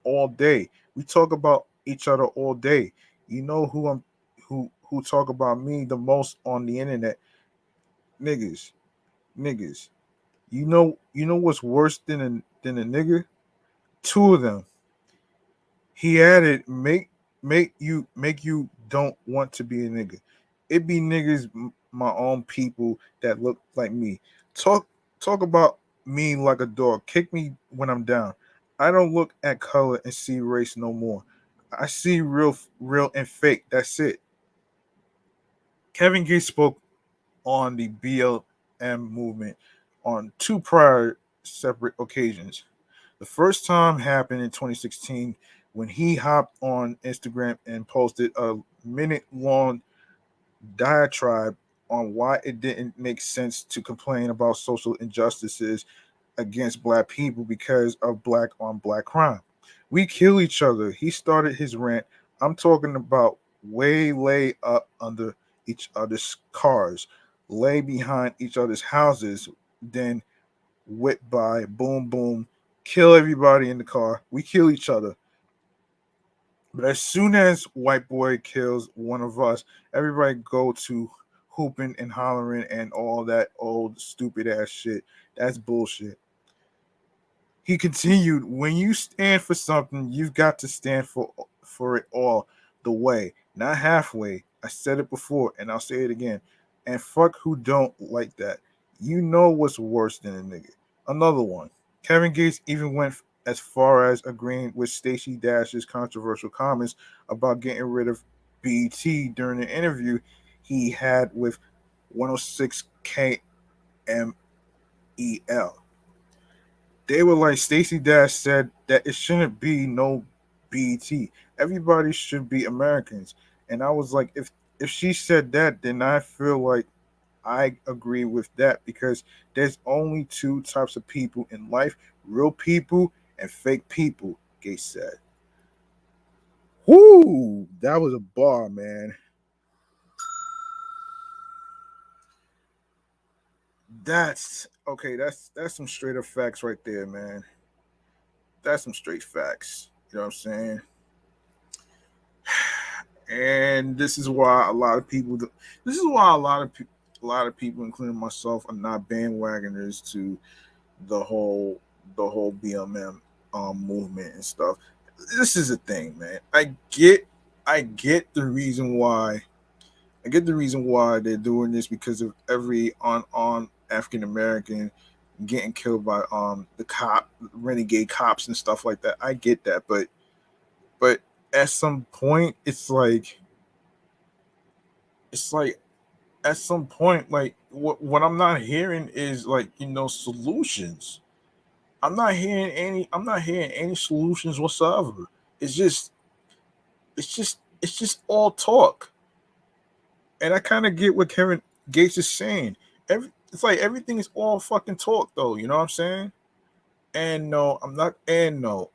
all day. We talk about each other all day. You know who talk about me the most on the internet? Niggas, niggas. You know what's worse than a nigga? Two of them." He added, make you don't want to be a nigga. It be niggas, my own people that look like me. Talk talk about me like a dog. Kick me when I'm down. I don't look at color and see race no more. I see real and fake. That's it. Kevin Gates spoke on the BLM movement on two prior separate occasions. The first time happened in 2016 when he hopped on Instagram and posted a minute long diatribe on why it didn't make sense to complain about social injustices against black people because of black on black crime. We kill each other. He started his rant. I'm talking about way lay up under each other's cars, lay behind each other's houses, then whip by, boom, boom, kill everybody in the car. We kill each other. But as soon as white boy kills one of us, everybody go to hooping and hollering and all that old stupid ass shit. That's bullshit. He continued, when you stand for something, you've got to stand for it all the way, not halfway. I said it before and I'll say it again. And fuck who don't like that. You know what's worse than a nigga. Another one. Kevin Gates even went as far as agreeing with Stacey Dash's controversial comments about getting rid of BT during an interview he had with 106 KMEL. They were like, Stacey Dash said that it shouldn't be no BT. Everybody should be Americans. And I was like, if she said that, then I feel like I agree with that because there's only two types of people in life: real people and fake people, Gates said. Whoo, that was a bar, man. That's okay, that's some straight up facts right there, man. That's some straight facts. You know what I'm saying? And this is why a lot of people this is why a lot of people, including myself, are not bandwagoners to the whole BMM movement and stuff. This is a thing, man. I get the reason why. I get the reason why they're doing this because of every on African American getting killed by the renegade cops and stuff like that. I get that, but at some point it's like at some point, like what I'm not hearing is, like, solutions. I'm not hearing any solutions whatsoever. It's just it's just all talk. And I kind of get what Kevin Gates is saying. It's like everything is all fucking talk, though. You know what I'm saying? And no, I'm not. And no,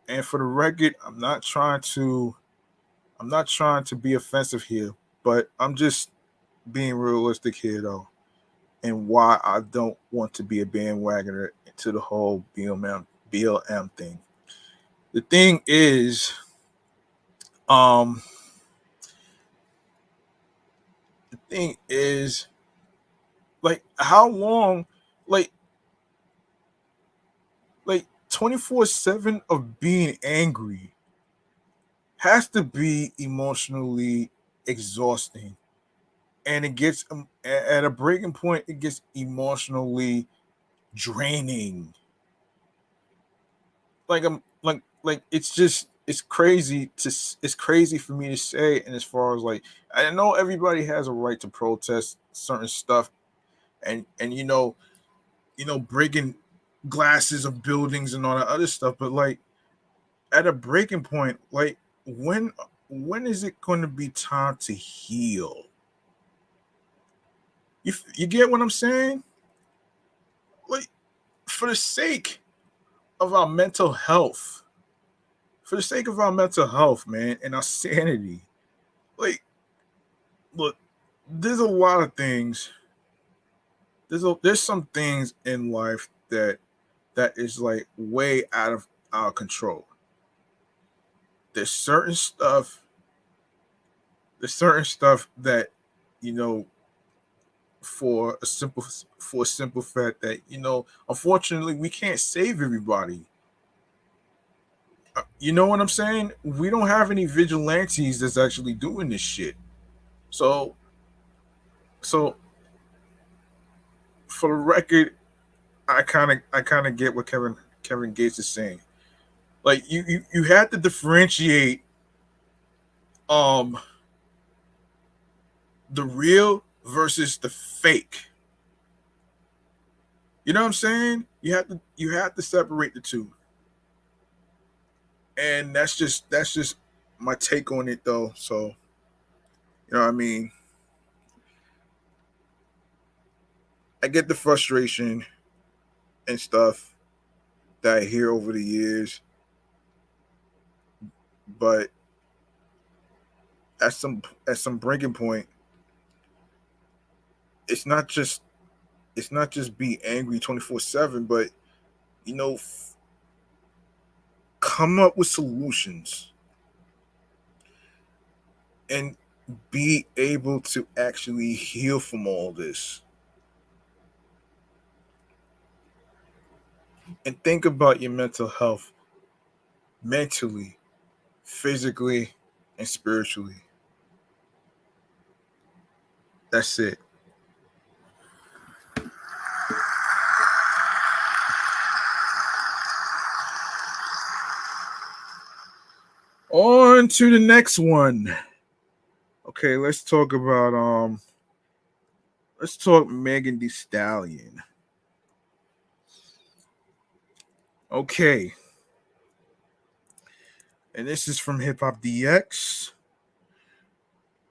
and for the record, I'm not trying to be offensive here, but I'm just being realistic here, though, and why I don't want to be a bandwagoner to the whole BLM thing. The thing is, um, the thing is, like, how long, like, 24/7 of being angry has to be emotionally exhausting, and it gets at a breaking point. It gets emotionally draining. It's just it's crazy for me to say. And as far as, like, I know everybody has a right to protest certain stuff, and breaking glasses of buildings and all that other stuff, but, like, at a breaking point, like, when is it going to be time to heal? You get what I'm saying? Like, for the sake of our mental health, man, and our sanity, like, look, there's a lot of things. There's some things in life that is, like, way out of our control. There's certain stuff. There's certain stuff that, you know for a simple fact that, unfortunately, we can't save everybody. You know what I'm saying? We don't have any vigilantes that's actually doing this shit. So so for the record, I kind of get what Kevin Gates is saying. Like, you had to differentiate um the real versus the fake. You know what I'm saying? You have to separate the two. And that's just my take on it, though. So, you know what I mean? I get the frustration and stuff that I hear over the years, but at some breaking point, it's not just be angry 24/7, but you know, come up with solutions and be able to actually heal from all this. And think about your mental health, mentally, physically, and spiritually. That's it. On to the next one. Okay, let's talk Megan Thee Stallion. Okay, and this is from Hip Hop DX.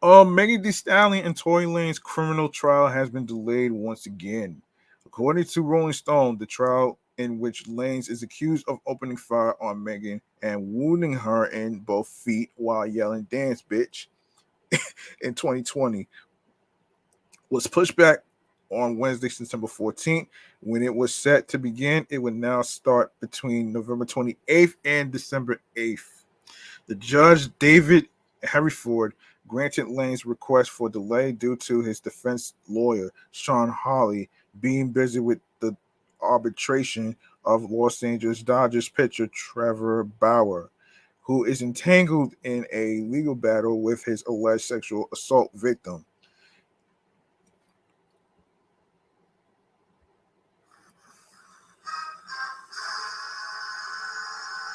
Megan Thee Stallion and Tory Lanez criminal trial has been delayed once again. According to Rolling Stone, the trial in which Lanez is accused of opening fire on Megan and wounding her in both feet while yelling "Dance, bitch" in 2020 was pushed back on Wednesday, September 14th. When it was set to begin, it would now start between November 28th and December 8th. The judge, David Harryford, granted Lane's request for delay due to his defense lawyer, Sean Hawley, being busy with the arbitration of Los Angeles Dodgers pitcher Trevor Bauer, who is entangled in a legal battle with his alleged sexual assault victim.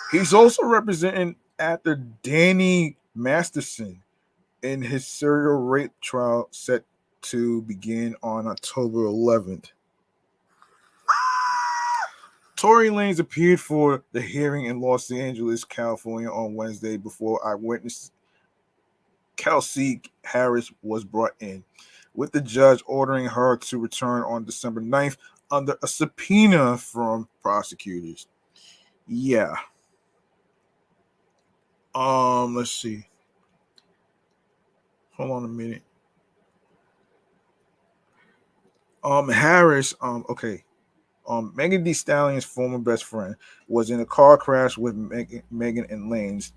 He's also representing actor Danny Masterson in his serial rape trial set to begin on October 11th. Tory Lanez appeared for the hearing in Los Angeles, California on Wednesday before eyewitness Kelsey Harris was brought in, with the judge ordering her to return on December 9th under a subpoena from prosecutors. Yeah. Let's see. Hold on a minute. Harris, okay. Megan Thee Stallion's former best friend was in a car crash with Megan and Lanez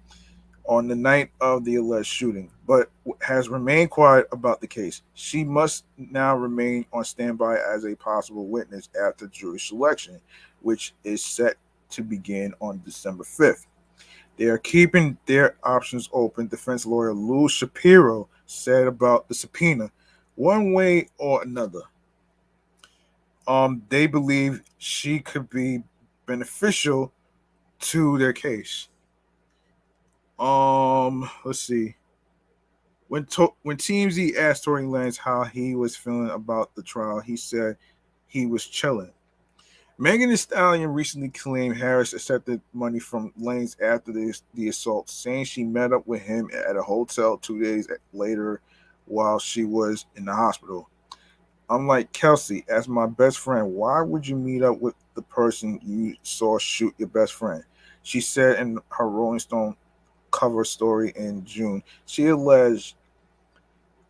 on the night of the alleged shooting, but has remained quiet about the case. She must now remain on standby as a possible witness after jury selection, which is set to begin on December 5th. They are keeping their options open, defense lawyer Lou Shapiro said about the subpoena. One way or another, they believe she could be beneficial to their case. Let's see. When TMZ asked Tory Lanez how he was feeling about the trial, he said he was chilling. Megan Thee Stallion recently claimed Harris accepted money from Lanez after the assault, saying she met up with him at a hotel 2 days later while she was in the hospital. I'm like, Kelsey, as my best friend, why would you meet up with the person you saw shoot your best friend? She said in her Rolling Stone cover story in June. She alleged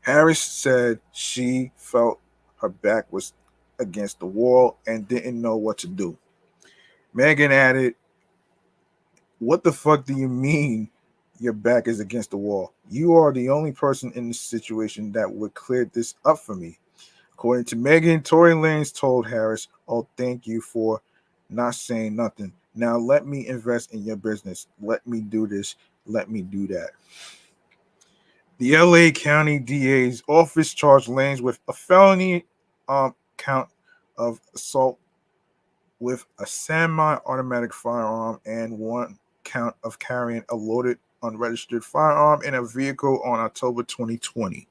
Harris said she felt her back was against the wall and didn't know what to do. Megan added, "What the fuck do you mean your back is against the wall? You are the only person in this situation that would clear this up for me." According to Megan, Tory Lanez told Harris, "Oh, thank you for not saying nothing. Now let me invest in your business. Let me do this. Let me do that." The LA County DA's office charged Lanez with a felony count of assault with a semi-automatic firearm and one count of carrying a loaded unregistered firearm in a vehicle on October 2020.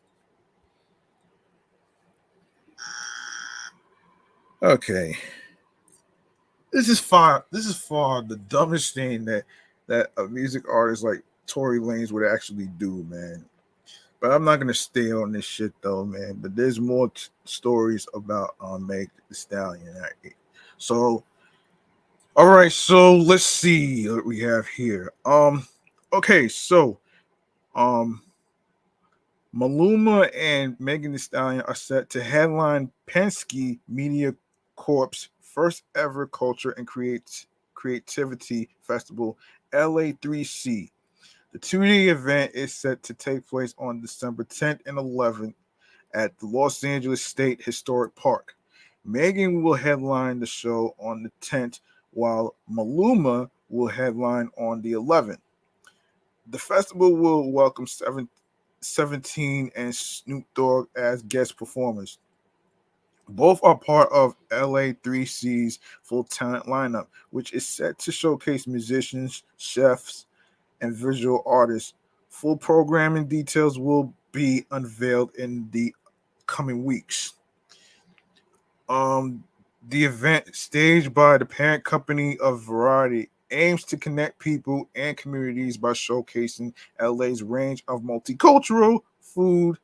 Okay. This is far the dumbest thing that a music artist like Tory Lanez would actually do, man. But I'm not gonna stay on this shit though, man. But there's more stories about Meg the Stallion. So, all right. So let's see what we have here. Okay. So, um, Maluma and Megan Thee Stallion are set to headline Penske Media Corp's first ever culture and creativity festival, LA3C. The 2-day event is set to take place on December 10th and 11th at the Los Angeles State Historic Park. Megan will headline the show on the 10th, while Maluma will headline on the 11th. The festival will welcome 17 and Snoop Dogg as guest performers. Both are part of LA3C's full talent lineup, which is set to showcase musicians, chefs, and visual artists. Full programming details will be unveiled in the coming weeks. Um, the event, staged by the parent company of Variety, aims to connect people and communities by showcasing LA's range of multicultural food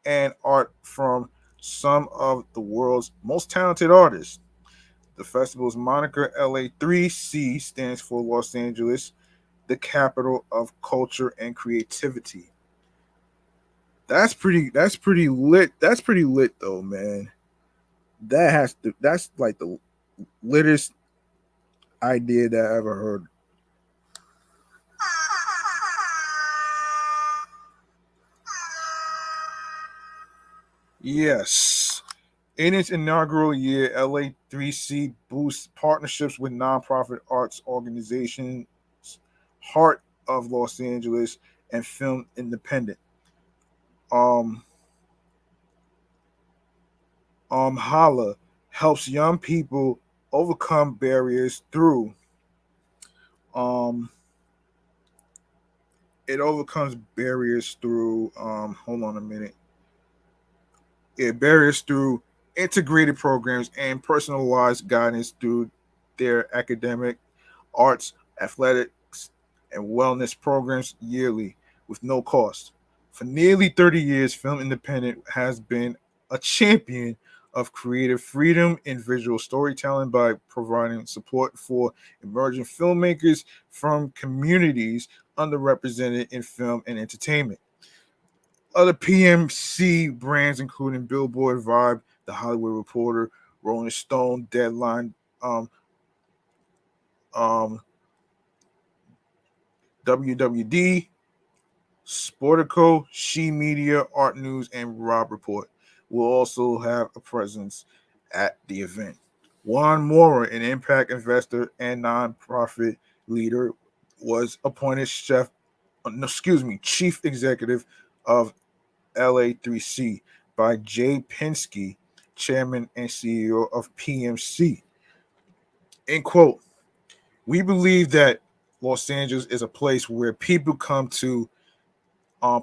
and art from some of the world's most talented artists. The festival's moniker LA3C stands for Los Angeles, the capital of culture and creativity. That's pretty lit. That's pretty lit though, man. That's like the littest idea that I ever heard. Yes. In its inaugural year, LA3C boosts partnerships with nonprofit arts organizations, Heart of Los Angeles, and Film Independent. Um, Holla helps young people overcome barriers through um, it overcomes barriers through hold on a minute. It barriers through integrated programs and personalized guidance through their academic, arts, athletics, and wellness programs yearly with no cost. For nearly 30 years, Film Independent has been a champion of creative freedom in visual storytelling by providing support for emerging filmmakers from communities underrepresented in film and entertainment. Other PMC brands, including Billboard, Vibe, The Hollywood Reporter, Rolling Stone, Deadline, um, um, WWD, Sportico, She Media, Art News, and Rob Report, will also have a presence at the event. Juan Mora, an impact investor and nonprofit leader, was appointed chief executive of LA3C by Jay Penske, chairman and CEO of PMC. End quote. We believe that Los Angeles is a place where people come to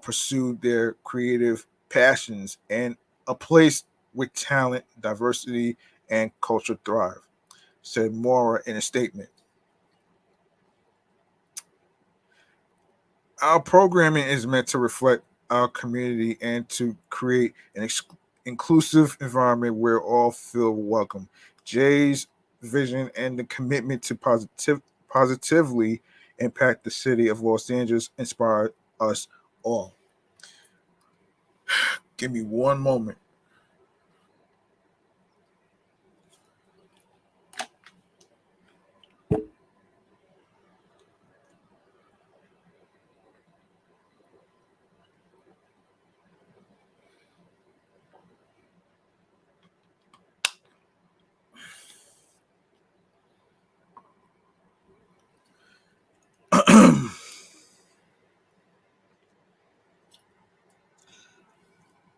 pursue their creative passions and a place where talent, diversity, and culture thrive, said Mora in a statement. Our programming is meant to reflect our community and to create an inclusive environment where all feel welcome. Jay's vision and the commitment to positively impact the city of Los Angeles inspire us all. Give me one moment.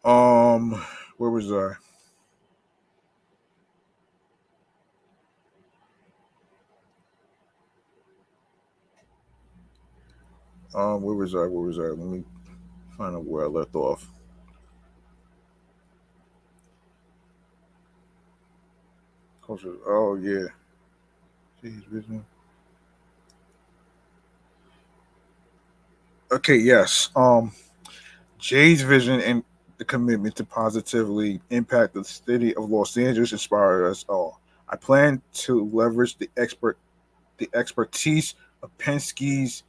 um, where was I? Where was I? Where was I? Let me find out where I left off. Culture. Oh yeah. Jeez, vision. Okay. Yes. Jay's vision and the commitment to positively impact the city of Los Angeles inspired us all. I plan to leverage the expertise of Penske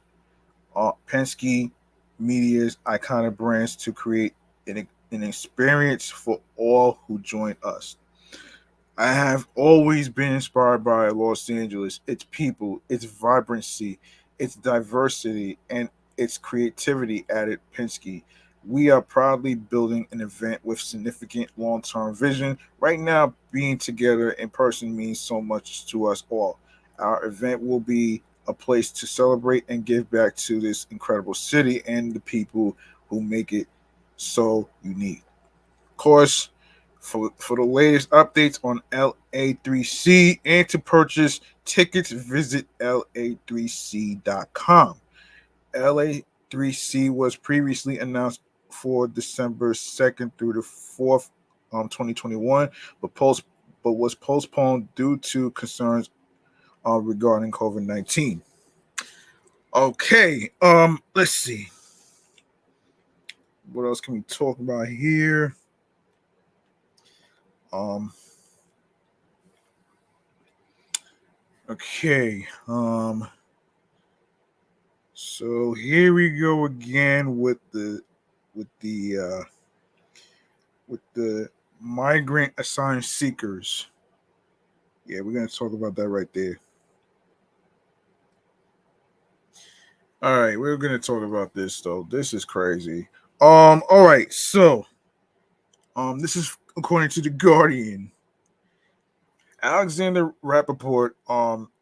Media's iconic brands to create an experience for all who join us. I have always been inspired by Los Angeles, its people, its vibrancy, its diversity, and its creativity added Penske. We are proudly building an event with significant long term vision. Right now, being together in person means so much to us all. Our event will be a place to celebrate and give back to this incredible city and the people who make it so unique. Of course, for the latest updates on LA3C and to purchase tickets, visit la3c.com. LA3C was previously announced for December 2nd through the 4th, 2021, but was postponed due to concerns regarding COVID-19. Okay, let's see. What else can we talk about here? Um, okay. So here we go again with the uh, with the migrant asylum seekers. Yeah, we're gonna talk about that right there. All right, we're gonna talk about this though. This is crazy. All right, so this is according to the Guardian. Alexander Rappaport,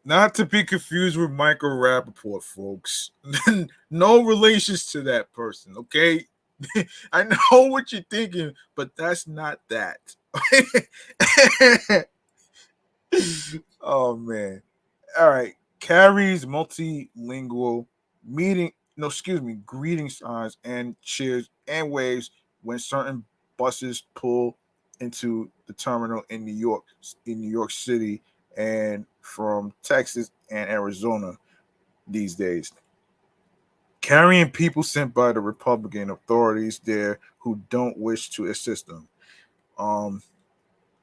not to be confused with Michael Rappaport, folks. No relations to that person, okay? I know what you're thinking, but that's not that. Oh man. All right. Carries multilingual meeting, no, excuse me, greeting signs and cheers and waves when certain buses pull into the terminal in New York City, and from Texas and Arizona these days. Carrying people sent by the Republican authorities there who don't wish to assist them. Um,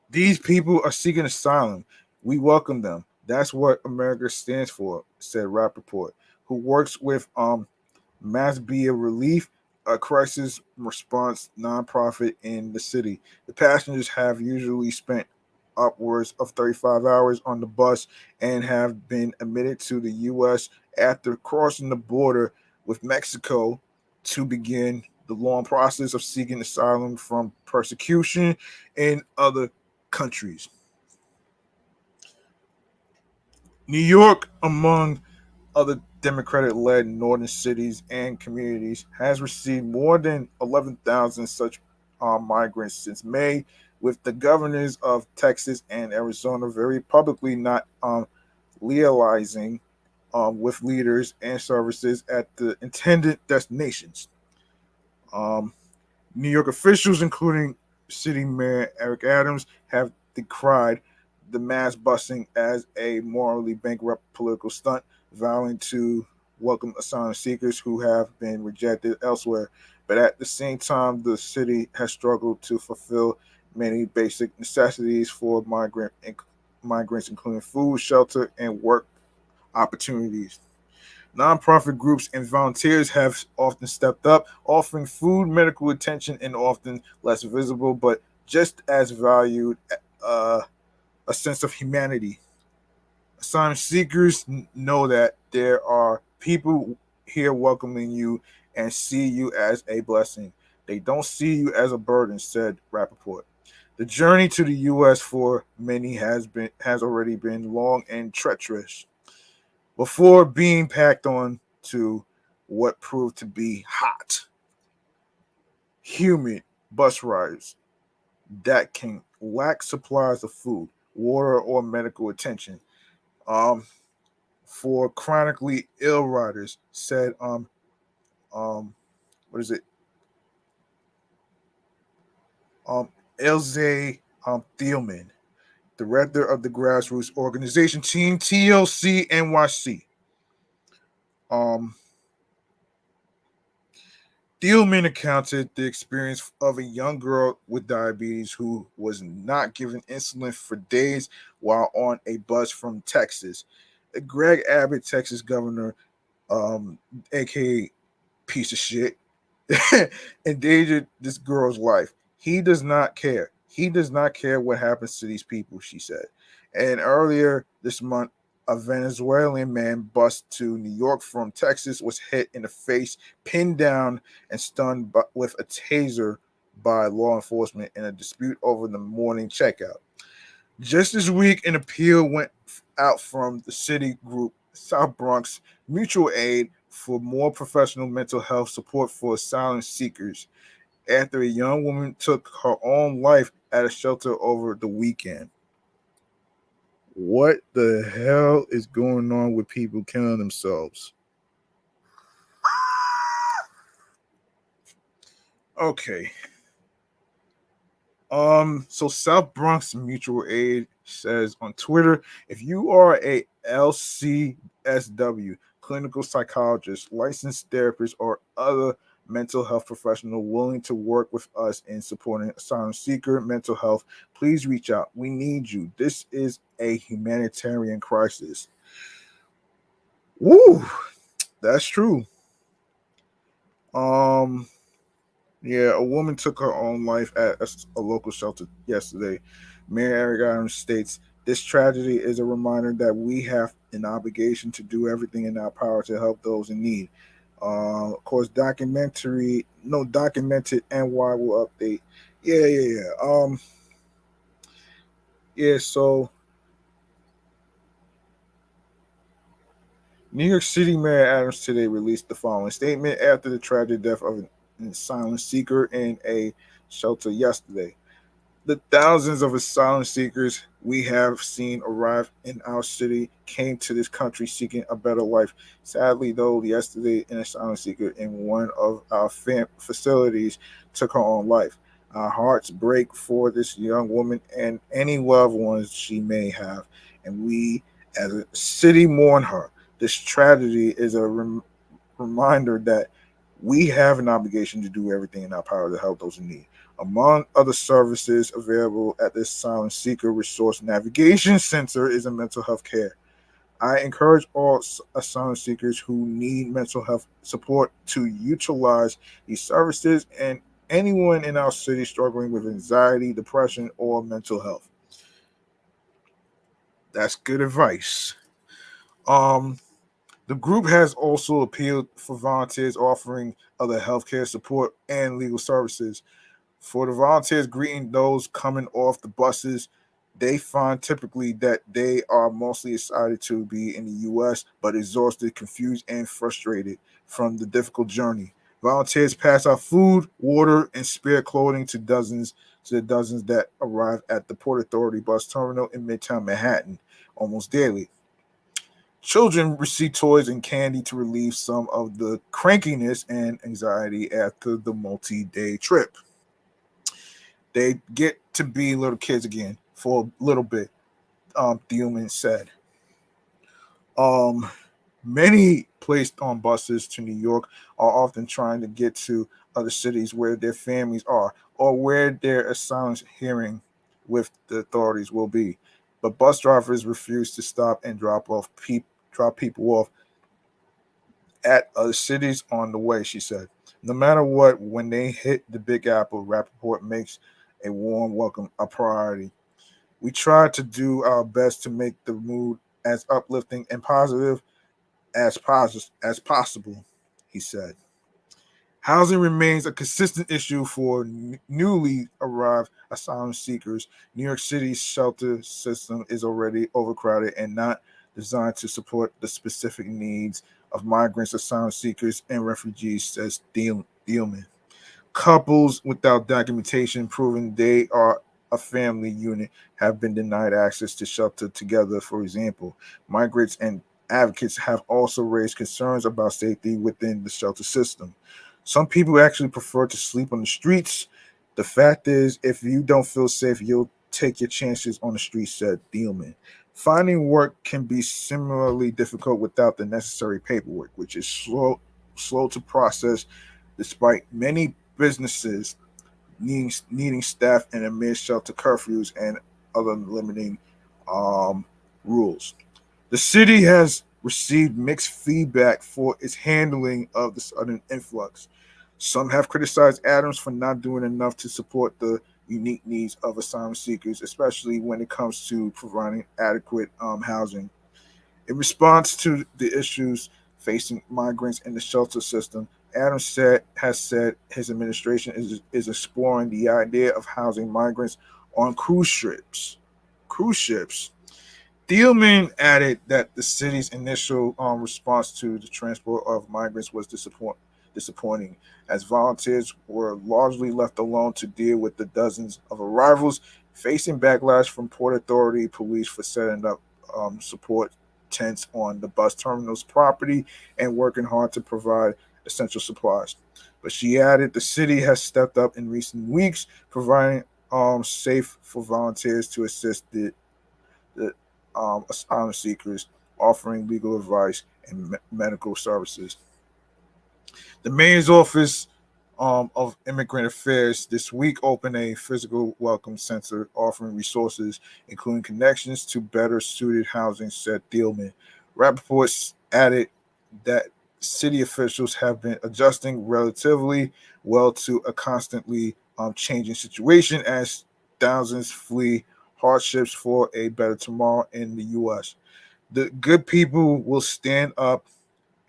these people are seeking asylum. We welcome them. That's what America stands for, said Rappaport, who works with Masbia Relief, a crisis response nonprofit in the city. The passengers have usually spent upwards of 35 hours on the bus and have been admitted to the U.S. after crossing the border with Mexico to begin the long process of seeking asylum from persecution in other countries. New York, among other Democratic led northern cities and communities, has received more than 11,000 such migrants since May, with the governors of Texas and Arizona very publicly not liaising with leaders and services at the intended destinations. Um, New York officials, including City Mayor Eric Adams, have decried the mass busing as a morally bankrupt political stunt, vowing to welcome asylum seekers who have been rejected elsewhere. But at the same time, the city has struggled to fulfill many basic necessities for migrants, including food, shelter, and work opportunities. Nonprofit groups and volunteers have often stepped up, offering food, medical attention, and often less visible, but just as valued, uh, a sense of humanity. Asylum seekers know that there are people here welcoming you and see you as a blessing. They don't see you as a burden, said Rappaport. The journey to the U.S. for many has already been long and treacherous before being packed on to what proved to be hot, humid bus rides that can lack supplies of food, water, or medical attention. Um, for chronically ill riders, said um what is it? Elze Thielman, director of the grassroots organization team TLC NYC. Um Thielman recounted the experience of a young girl with diabetes who was not given insulin for days while on a bus from Texas. Greg Abbott, Texas governor, um, aka piece of shit, endangered this girl's life. He does not care. He does not care what happens to these people, she said. And earlier this month, a Venezuelan man bused to New York from Texas was hit in the face, pinned down, and stunned with a taser by law enforcement in a dispute over the morning checkout. Just this week, an appeal went out from the city group South Bronx Mutual Aid for more professional mental health support for asylum seekers after a young woman took her own life at a shelter over the weekend. What the hell is going on with people killing themselves? Okay. So South Bronx Mutual Aid says on Twitter, if you are a LCSW, clinical psychologist, licensed therapist, or other mental health professional willing to work with us in supporting asylum seeker mental health, please reach out. We need you. This is a humanitarian crisis. Woo, that's true. Um, Yeah, a woman took her own life at a local shelter yesterday. Mayor Eric Adams states, this tragedy is a reminder that we have an obligation to do everything in our power to help those in need. Of course, documented NY will update. Yeah. Yeah, so New York City Mayor Adams today released the following statement after the tragic death of an asylum seeker in a shelter yesterday. The thousands of asylum seekers we have seen arrive in our city came to this country seeking a better life. Sadly, though, yesterday an asylum seeker in one of our facilities took her own life. Our hearts break for this young woman and any loved ones she may have, and we as a city mourn her. This tragedy is a reminder that we have an obligation to do everything in our power to help those in need. Among other services available at this Asylum Seeker Resource Navigation Center is a mental health care. I encourage all asylum seekers who need mental health support to utilize these services and anyone in our city struggling with anxiety, depression, or mental health. That's good advice. Um, the group has also appealed for volunteers offering other healthcare support and legal services. For the volunteers greeting those coming off the buses, they find typically that they are mostly excited to be in the U.S., but exhausted, confused, and frustrated from the difficult journey. Volunteers pass out food, water, and spare clothing to the dozens that arrive at the Port Authority bus terminal in Midtown Manhattan almost daily. Children receive toys and candy to relieve some of the crankiness and anxiety after the multi-day trip. They get to be little kids again for a little bit, Thielman said. Um, Many placed on buses to New York are often trying to get to other cities where their families are or where their asylum hearing with the authorities will be. But bus drivers refuse to stop and drop people off at other cities on the way, she said. No matter what, when they hit the Big Apple, Rappaport makes a warm welcome a priority. We try to do our best to make the mood as uplifting and positive as possible, he said. Housing remains a consistent issue for newly arrived asylum seekers. New York City's shelter system is already overcrowded and not designed to support the specific needs of migrants, asylum seekers, and refugees, says Thielman. Couples without documentation proving they are a family unit have been denied access to shelter together, for example. Migrants and advocates have also raised concerns about safety within the shelter system. Some people actually prefer to sleep on the streets. The fact is, if you don't feel safe, you'll take your chances on the street, said Thielman. Finding work can be similarly difficult without the necessary paperwork, which is slow to process despite many businesses needing staff and amid shelter curfews and other limiting um, rules. The city has received mixed feedback for its handling of the sudden influx. Some have criticized Adams for not doing enough to support the unique needs of asylum seekers, especially when it comes to providing adequate housing. In response to the issues facing migrants in the shelter system, Adams said his administration is exploring the idea of housing migrants on cruise ships. Cruise ships. Thielman added that the city's initial response to the transport of migrants was disappointing, as volunteers were largely left alone to deal with the dozens of arrivals, facing backlash from Port Authority police for setting up support tents on the bus terminal's property and working hard to provide essential supplies. But she added the city has stepped up in recent weeks, providing safe for volunteers to assist the asylum seekers, offering legal advice and medical services. The mayor's office of immigrant affairs this week opened a physical welcome center offering resources, including connections to better suited housing, said Thielman. Rappaport added that city officials have been adjusting relatively well to a constantly changing situation as thousands flee hardships for a better tomorrow in the U.S. The good people will stand up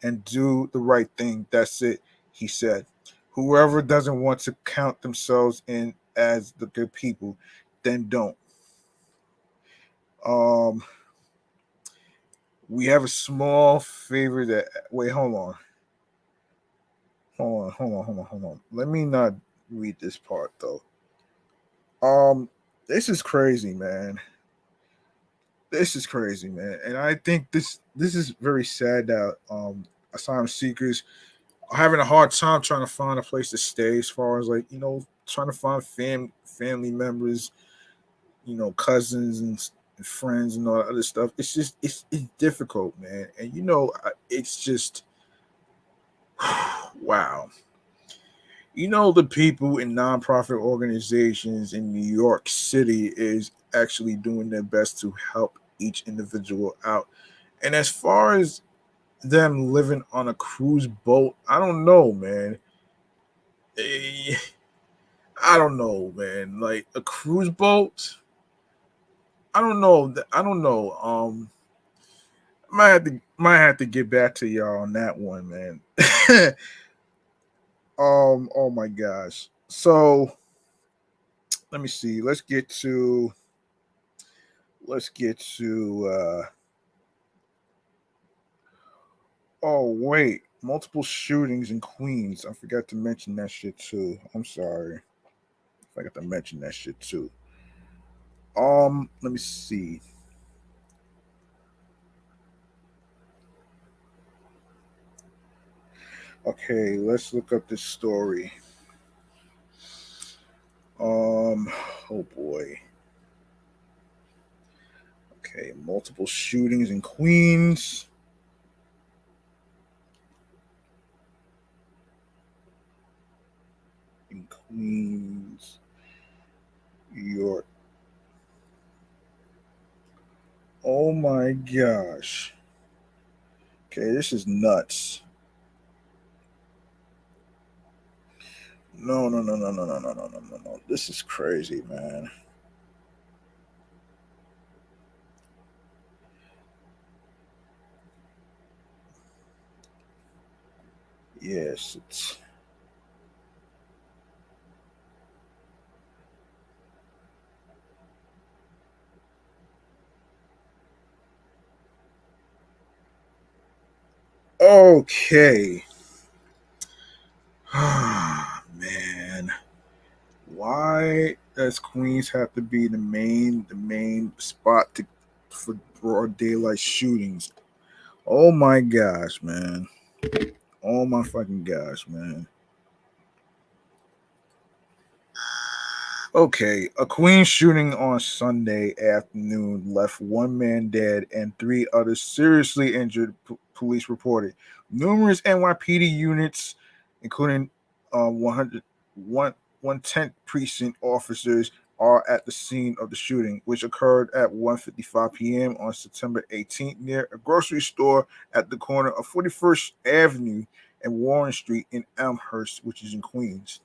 and do the right thing. That's it, he said. Whoever doesn't want to count themselves in as the good people, then don't. Um, we have a small favor that wait, hold on. Let me not read this part though. This is crazy, man. This is crazy, man. And I think this is very sad that asylum seekers having a hard time trying to find a place to stay as far as like trying to find family members, cousins and friends and all that other stuff. It's just it's difficult, man. And it's just wow. The people in nonprofit organizations in New York City is actually doing their best to help each individual out. And as far as them living on a cruise boat, I don't know, man. Eh, I don't know, man. Like a cruise boat. I don't know. I don't know. Might have to get back to y'all on that one, man. Oh my gosh. So let me see. Let's get to oh wait. Multiple shootings in Queens. I forgot to mention that shit too. I'm sorry. I forgot to mention that shit too. Let me see. Okay, let's look up this story. Oh boy. Okay, multiple shootings in Queens. In Queens, New York. Oh my gosh. Okay, this is nuts. No, no, no, no, no, no, no, no, no, no, no. This is crazy, man. Yes, it's okay. Man, why does Queens have to be the main spot for broad daylight shootings? Oh my gosh, man. Oh my fucking gosh, man. Okay, a Queens shooting on Sunday afternoon left one man dead and three others seriously injured, police reported. Numerous NYPD units, including 110th precinct officers are at the scene of the shooting, which occurred at 1:55 p.m. on September 18th near a grocery store at the corner of 41st Avenue and Warren Street in Elmhurst, which is in Queens.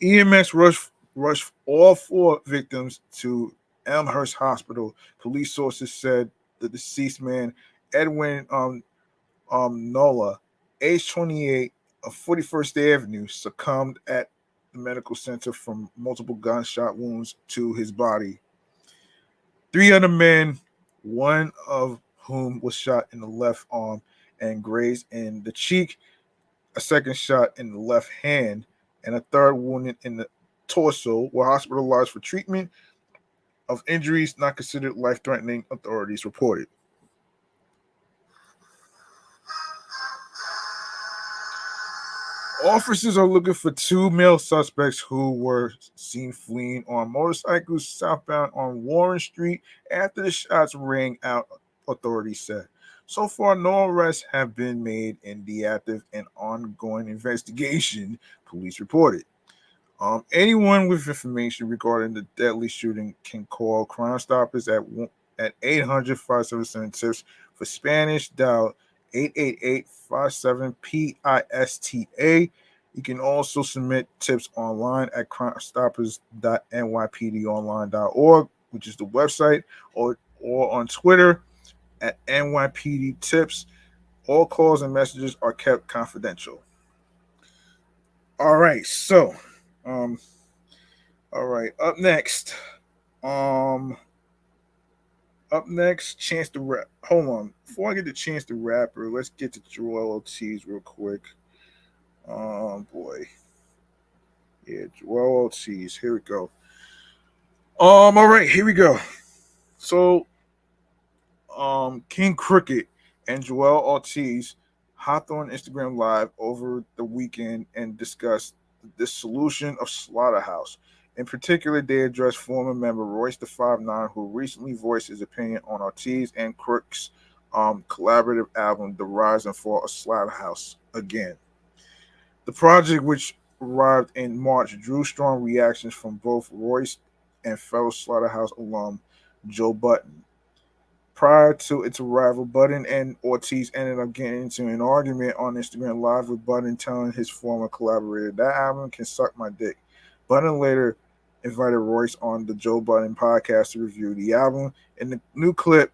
EMS rushed all four victims to Elmhurst Hospital. Police sources said the deceased man, Edwin Nola, age 28, of 41st Avenue, succumbed at the medical center from multiple gunshot wounds to his body. Three other men, one of whom was shot in the left arm and grazed in the cheek, a second shot in the left hand, and a third wounded in the torso, were hospitalized for treatment of injuries not considered life-threatening, authorities reported. Officers are looking for two male suspects who were seen fleeing on motorcycles southbound on Warren Street after the shots rang out, authorities said. So far, no arrests have been made in the active and ongoing investigation, police reported. Anyone with information regarding the deadly shooting can call Crime Stoppers at 800-577-TIPS. For Spanish, dial 888-57-PISTA. You can also submit tips online at crimestoppers.nypdonline.org, which is the website, or on Twitter at NYPD Tips. All calls and messages are kept confidential. All right, so all right, up next, Chance the Rap. Hold on, before I get to Chance the Rapper, let's get to Joel Ortiz real quick. Boy, yeah, Joel Ortiz. Here we go. All right, here we go. So, King Crooked and Joel Ortiz hopped on Instagram Live over the weekend and discussed the dissolution of Slaughterhouse. In particular, they addressed former member Royce the 5'9", who recently voiced his opinion on Ortiz and Crook's collaborative album, The Rise and Fall of Slaughterhouse Again. The project, which arrived in March, drew strong reactions from both Royce and fellow Slaughterhouse alum Joe Budden. Prior to its arrival, Budden and Ortiz ended up getting into an argument on Instagram Live, with Budden telling his former collaborator, "That album can suck my dick." Budden later invited Royce on the Joe Budden podcast to review the album. In the new clip,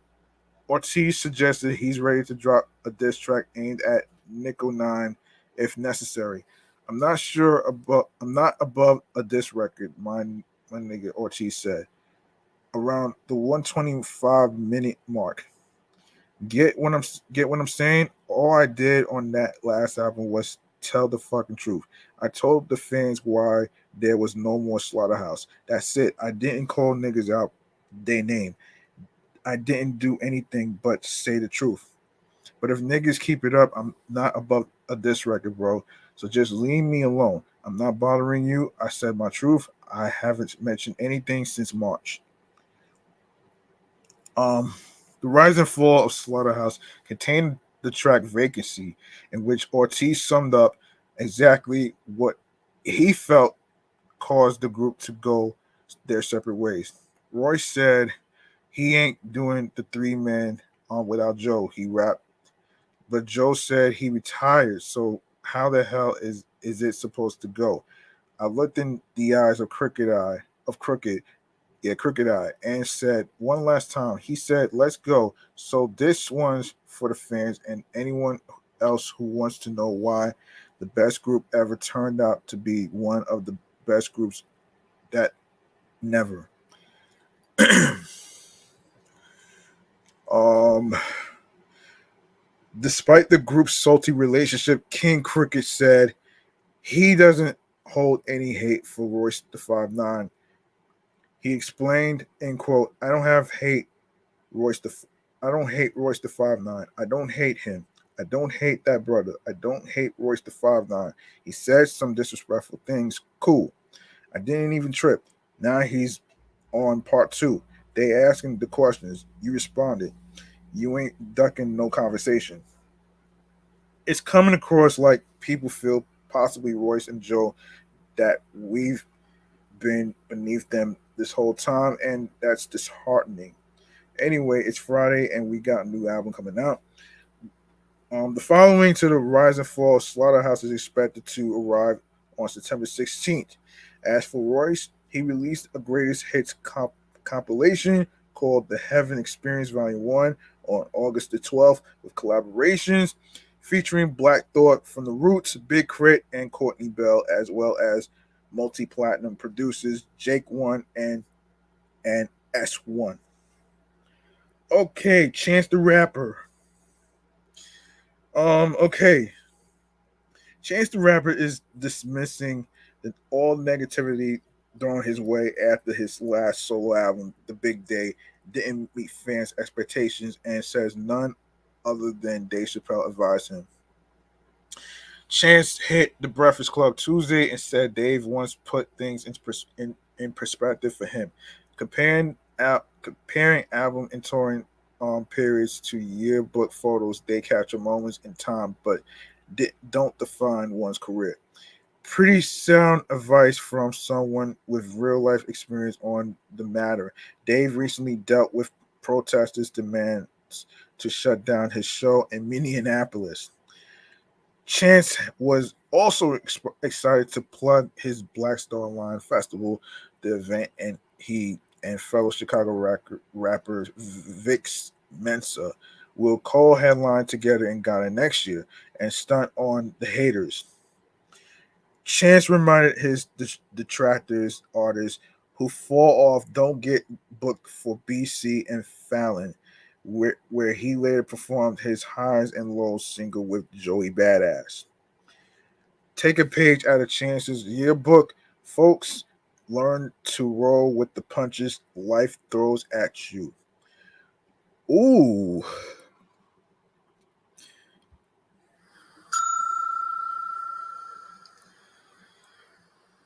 Ortiz suggested he's ready to drop a diss track aimed at Nickel 9 if necessary. I'm not above a diss record, my nigga, Ortiz said. Around the 125-minute mark. Get what I'm saying? All I did on that last album was tell the fucking truth. I told the fans why there was no more Slaughterhouse. That's it. I didn't call niggas out their name. I didn't do anything but say the truth. But if niggas keep it up, I'm not above a diss record, bro. So just leave me alone. I'm not bothering you. I said my truth. I haven't mentioned anything since March. The Rise and Fall of Slaughterhouse contained the track Vacancy, in which Ortiz summed up exactly what he felt caused the group to go their separate ways. Royce said he ain't doing the three-man without Joe, he rapped. But Joe said he retired, so how the hell is it supposed to go? I looked in the eyes of Crooked Eye, and said one last time. He said, "Let's go." So this one's for the fans and anyone else who wants to know why the best group ever turned out to be one of the best groups that never. Despite the group's salty relationship, King Crooked said he doesn't hold any hate for Royce the 5'9". He explained, in quote, I don't hate Royce the 5'9". I don't hate him. I don't hate that brother. I don't hate Royce the 5'9". He said some disrespectful things. Cool. I didn't even trip. Now he's on part 2. They asking the questions. You responded. You ain't ducking no conversation. It's coming across like people feel possibly Royce and Joe, that we've been beneath them this whole time, and that's disheartening. Anyway, it's Friday, and we got a new album coming out. The following to the Rise and Fall of Slaughterhouse is expected to arrive on September 16th. As for Royce, he released a greatest hits compilation called The Heaven Experience Volume 1 on August the 12th with collaborations featuring Black Thought from The Roots, Big Crit, and Courtney Bell, as well as multi-platinum producers Jake One and S1. Okay, Chance the Rapper. Okay. Chance the Rapper is dismissing all negativity thrown his way after his last solo album, The Big Day, didn't meet fans' expectations and says none other than Dave Chappelle advised him. Chance hit the Breakfast Club Tuesday and said Dave once put things in perspective for him, comparing album and touring periods to yearbook photos. They capture moments in time, but don't define one's career. Pretty sound advice from someone with real life experience on the matter. Dave recently dealt with protesters' demands to shut down his show in Minneapolis. Chance was also excited to plug his Black Star Line Festival, the event, and he and fellow Chicago rapper Vix Mensa will co-headline together in Ghana next year and stunt on the haters. Chance reminded his detractors, artists who fall off don't get booked for BC and Fallon, where he later performed his highs and lows single with Joey Badass. Take a page out of Chance's yearbook, folks. Learn to roll with the punches life throws at you. Ooh.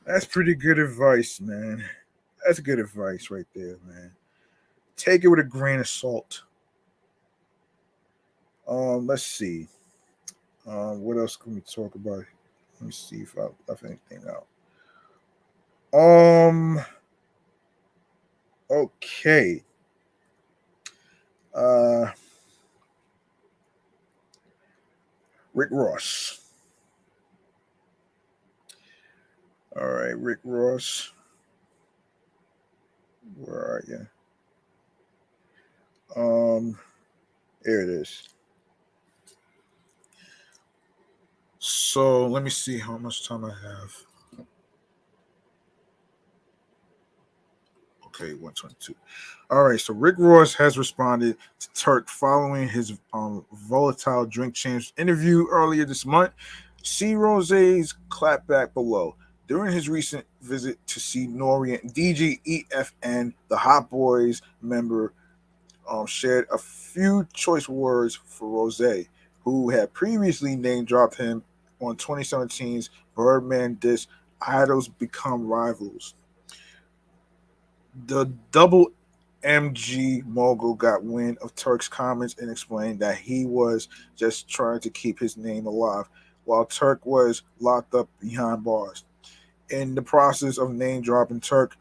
That's pretty good advice, man. That's good advice right there, man. Take it with a grain of salt. Let's see. What else can we talk about? Let me see if I left anything out. Um. Okay. Uh. Rick Ross. All right, Rick Ross. Where are you? Here it is. So let me see how much time I have. Okay, 122. All right, so Rick Ross has responded to Turk following his volatile drink change interview earlier this month. See Rose's clapback below. During his recent visit to see Nori and DJ EFN, the Hot Boys member shared a few choice words for Rose, who had previously name dropped him on 2017's Birdman disc Idols Become Rivals. The double MG mogul got wind of Turk's comments and explained that he was just trying to keep his name alive while Turk was locked up behind bars. In the process of name dropping Turk,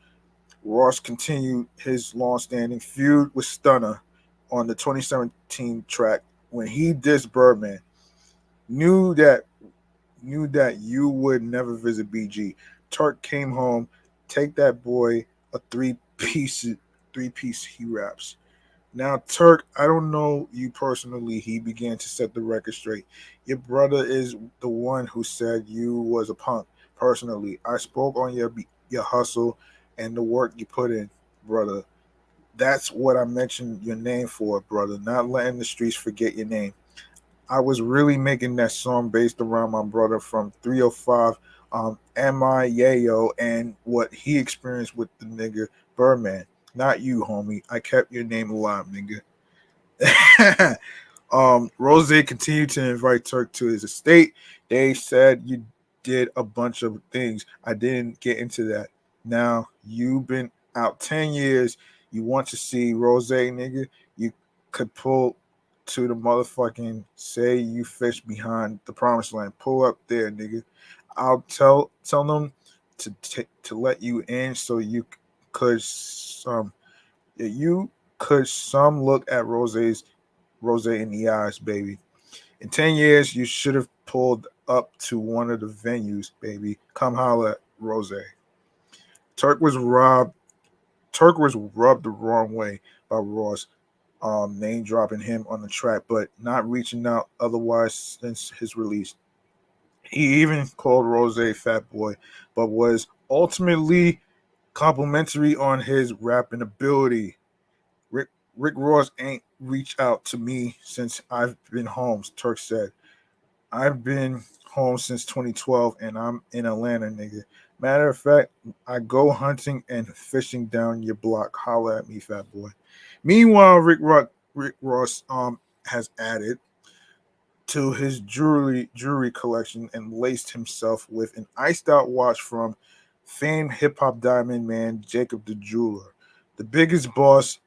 Ross continued his long-standing feud with Stunner on the 2017 track when he dissed Birdman. Knew that you would never visit BG. Turk came home, take that boy a three piece he raps. Now Turk, I don't know you personally. He began to set the record straight. Your brother is the one who said you was a punk. Personally, I spoke on your hustle and the work you put in, brother. That's what I mentioned your name for, brother. Not letting the streets forget your name. I was really making that song based around my brother from 305, M.I. Yayo, and what he experienced with the nigga Birdman. Not you, homie. I kept your name alive, nigga. Rose continued to invite Turk to his estate. They said you did a bunch of things. I didn't get into that. Now you've been out 10 years. You want to see Rose, nigga? You could pull to the motherfucking say you fish behind the promised land. Pull up there, nigga. I'll tell them to let you in so you could some you could some look at Rose in the eyes, baby. In 10 years, you should have pulled up to one of the venues, baby. Come holler at Rose. Turk was robbed. Turk was rubbed the wrong way by Ross, name dropping him on the track, but not reaching out otherwise since his release. He even called Rose Fat Boy, but was ultimately complimentary on his rapping ability. Rick Rick Ross ain't reached out to me since I've been home, Turk said. I've been home since 2012 and I'm in Atlanta, nigga. Matter of fact, I go hunting and fishing down your block. Holla at me, fat boy. Meanwhile, Rick Ross has added to his jewelry collection and laced himself with an iced out watch from famed hip hop diamond man Jacob the Jeweler. The biggest boss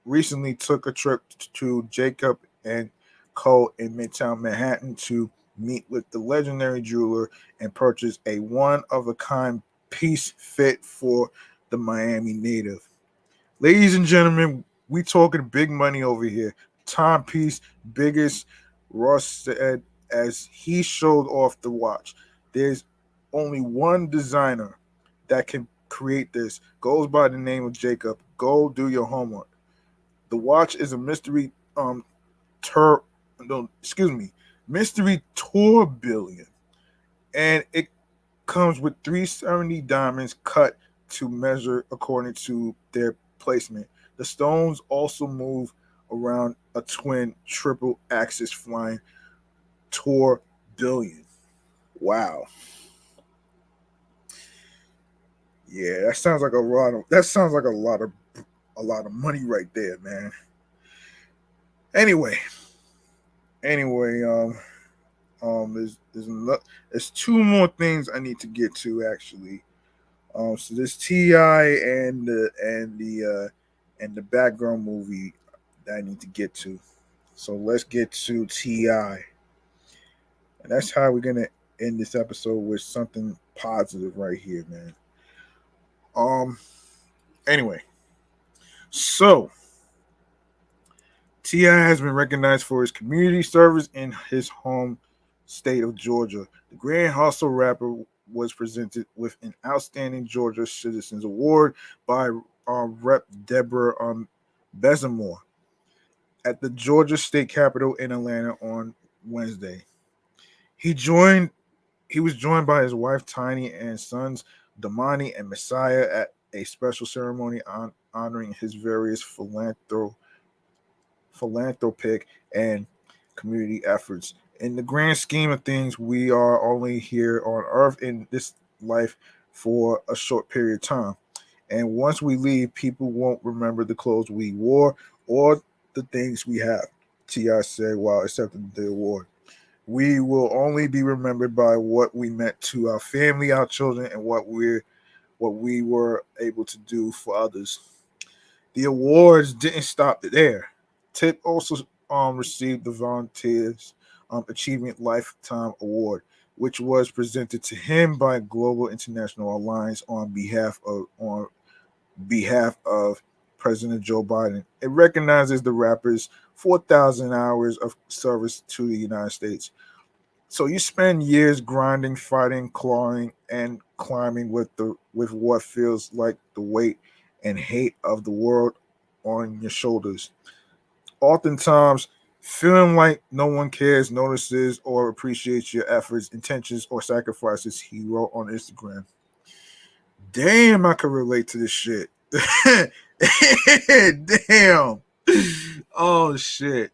recently took a trip to Jacob and Co. in Midtown Manhattan to meet with the legendary jeweler and purchase a one of a kind piece fit for the Miami native. Ladies and gentlemen, we talking big money over here. Timepiece, biggest, Ross said as he showed off the watch. There's only one designer that can create this. Goes by the name of Jacob. Go do your homework. The watch is a mystery tur no, excuse me, mystery tourbillon. And it comes with 370 diamonds cut to measure according to their placement. The stones also move around a twin triple axis flying tourbillon. Wow. Yeah, that sounds like a lot of money right there, man. Anyway, anyway, there's two more things I need to get to actually. So this Ti and the Batgirl movie that I need to get to. So let's get to Ti, and that's how we're gonna end this episode with something positive right here, man. Um. Anyway, so Ti has been recognized for his community service in his home state of Georgia. The Grand Hustle rapper was presented with an Outstanding Georgia Citizens Award by Rep. Deborah Bezamore at the Georgia State Capitol in Atlanta on Wednesday. He joined. He was joined by his wife Tiny and sons Damani and Messiah at a special ceremony honoring his various philanthropic and community efforts. In the grand scheme of things, we are only here on Earth in this life for a short period of time. And once we leave, people won't remember the clothes we wore or the things we have, T.I. said while accepting the award. We will only be remembered by what we meant to our family, our children, and what we were able to do for others. The awards didn't stop there. Tip also received the Volunteers Achievement Lifetime Award, which was presented to him by Global International Alliance on behalf of President Joe Biden. It recognizes the rapper's 4,000 hours of service to the United States. So you spend years grinding, fighting, clawing, and climbing with what feels like the weight and hate of the world on your shoulders. Oftentimes, feeling like no one cares, notices, or appreciates your efforts, intentions, or sacrifices, he wrote on Instagram. Damn, I can relate to this shit. Damn. Oh shit.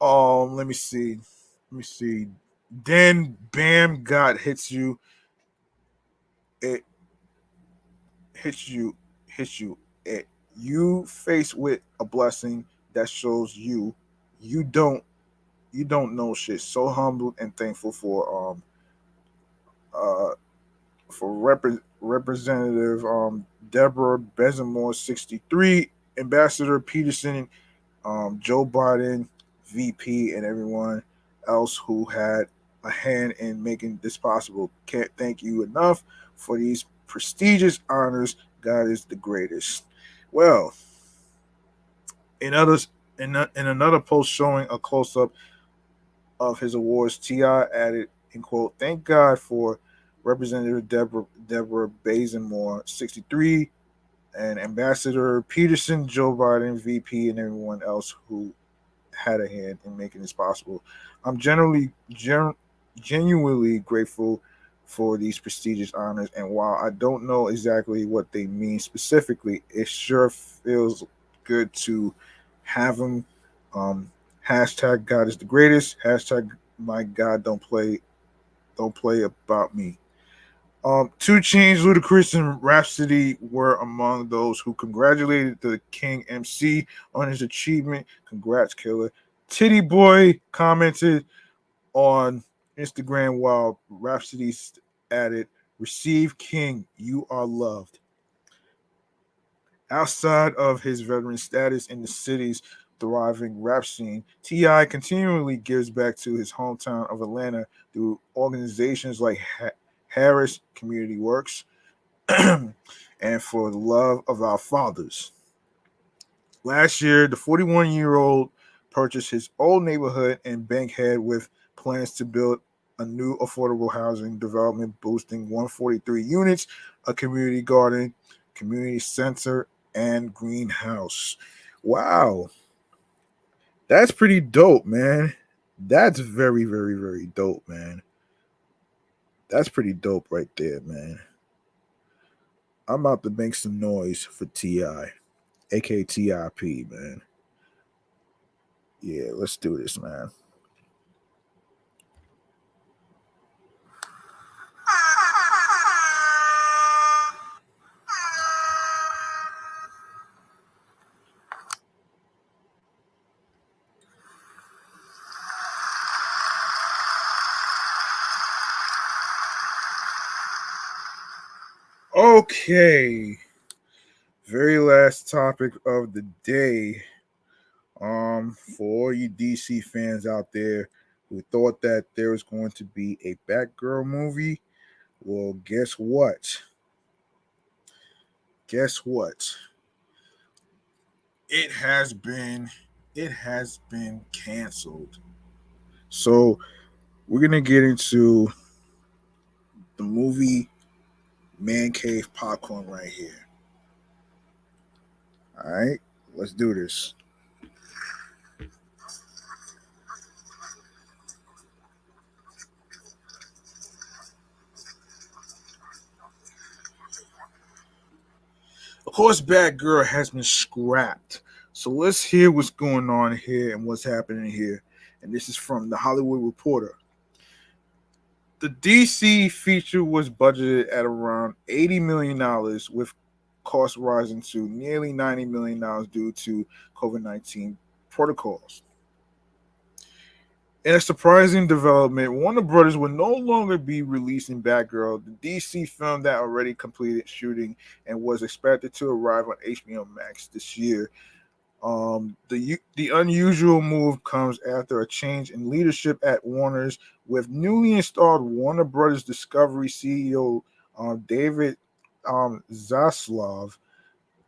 Let me see. Let me see. Then bam, God hits you. It hits you. Hits you. It you face with a blessing that shows you don't you don't know shit. So humbled and thankful uh Representative Deborah Bezamore 63, Ambassador Peterson, Joe Biden, VP, and everyone else who had a hand in making this possible. Can't thank you enough for these prestigious honors. God is the greatest. Well, in others, in another post showing a close up of his awards, T.I. added, in quote, "Thank God for Representative Deborah Bazemore, 63, and Ambassador Peterson, Joe Biden, VP, and everyone else who had a hand in making this possible. I'm genuinely grateful for these prestigious honors, and while I don't know exactly what they mean specifically, it sure feels good to have them. Um, hashtag God is the greatest. Hashtag my God don't play about me." Two Chainz, Ludacris, and Rhapsody were among those who congratulated the King MC on his achievement. Congrats, killer. Titty Boy commented on Instagram while Rhapsody added, "Receive King, you are loved." Outside of his veteran status in the city's thriving rap scene, T.I. continually gives back to his hometown of Atlanta through organizations like Harris Community Works and For the Love of Our Fathers. Last year, the 41-year-old purchased his old neighborhood in Bankhead with plans to build a new affordable housing development boasting 143 units, a community garden, community center, and greenhouse. Wow, that's pretty dope, man. That's very, very, very dope, man. That's pretty dope right there, man. I'm about to make some noise for T.I., aka TIP, man. Yeah, let's do this, man. Okay, very last topic of the day. For all you DC fans out there who thought that there was going to be a Batgirl movie, well, guess what? Guess what? It has been it has been canceled. So we're gonna get into the movie Man Cave Popcorn right here. All right, let's do this. Of course, Batgirl has been scrapped. So let's hear what's going on here and what's happening here. And this is from the Hollywood Reporter. The DC feature was budgeted at around $80 million, with costs rising to nearly $90 million due to COVID-19 protocols. In a surprising development, Warner Brothers will no longer be releasing Batgirl, the DC film that already completed shooting and was expected to arrive on HBO Max this year. The unusual move comes after a change in leadership at Warner's, with newly installed Warner Brothers Discovery CEO David Zaslav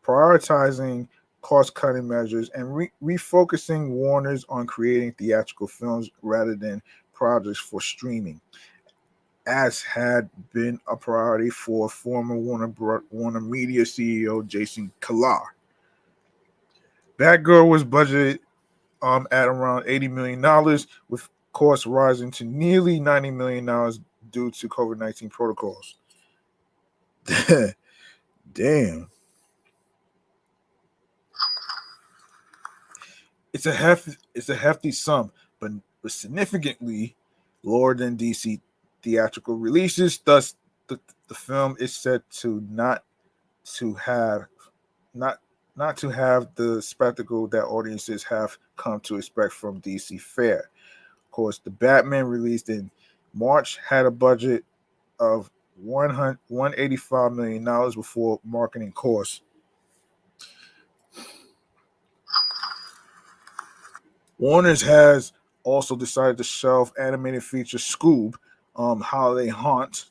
prioritizing cost-cutting measures and refocusing Warner's on creating theatrical films rather than projects for streaming, as had been a priority for former Warner Media CEO Jason Kilar. Batgirl was budgeted at around $80 million, with costs rising to nearly $90 million due to COVID-19 protocols. Damn, it's a hefty sum, but significantly lower than DC theatrical releases. Thus, the film is said to to have not not to have the spectacle that audiences have come to expect from DC fare. Of course, the Batman released in March had a budget of $185 million before marketing costs. Warner's has also decided to shelve animated feature Scoob, Holiday Haunt,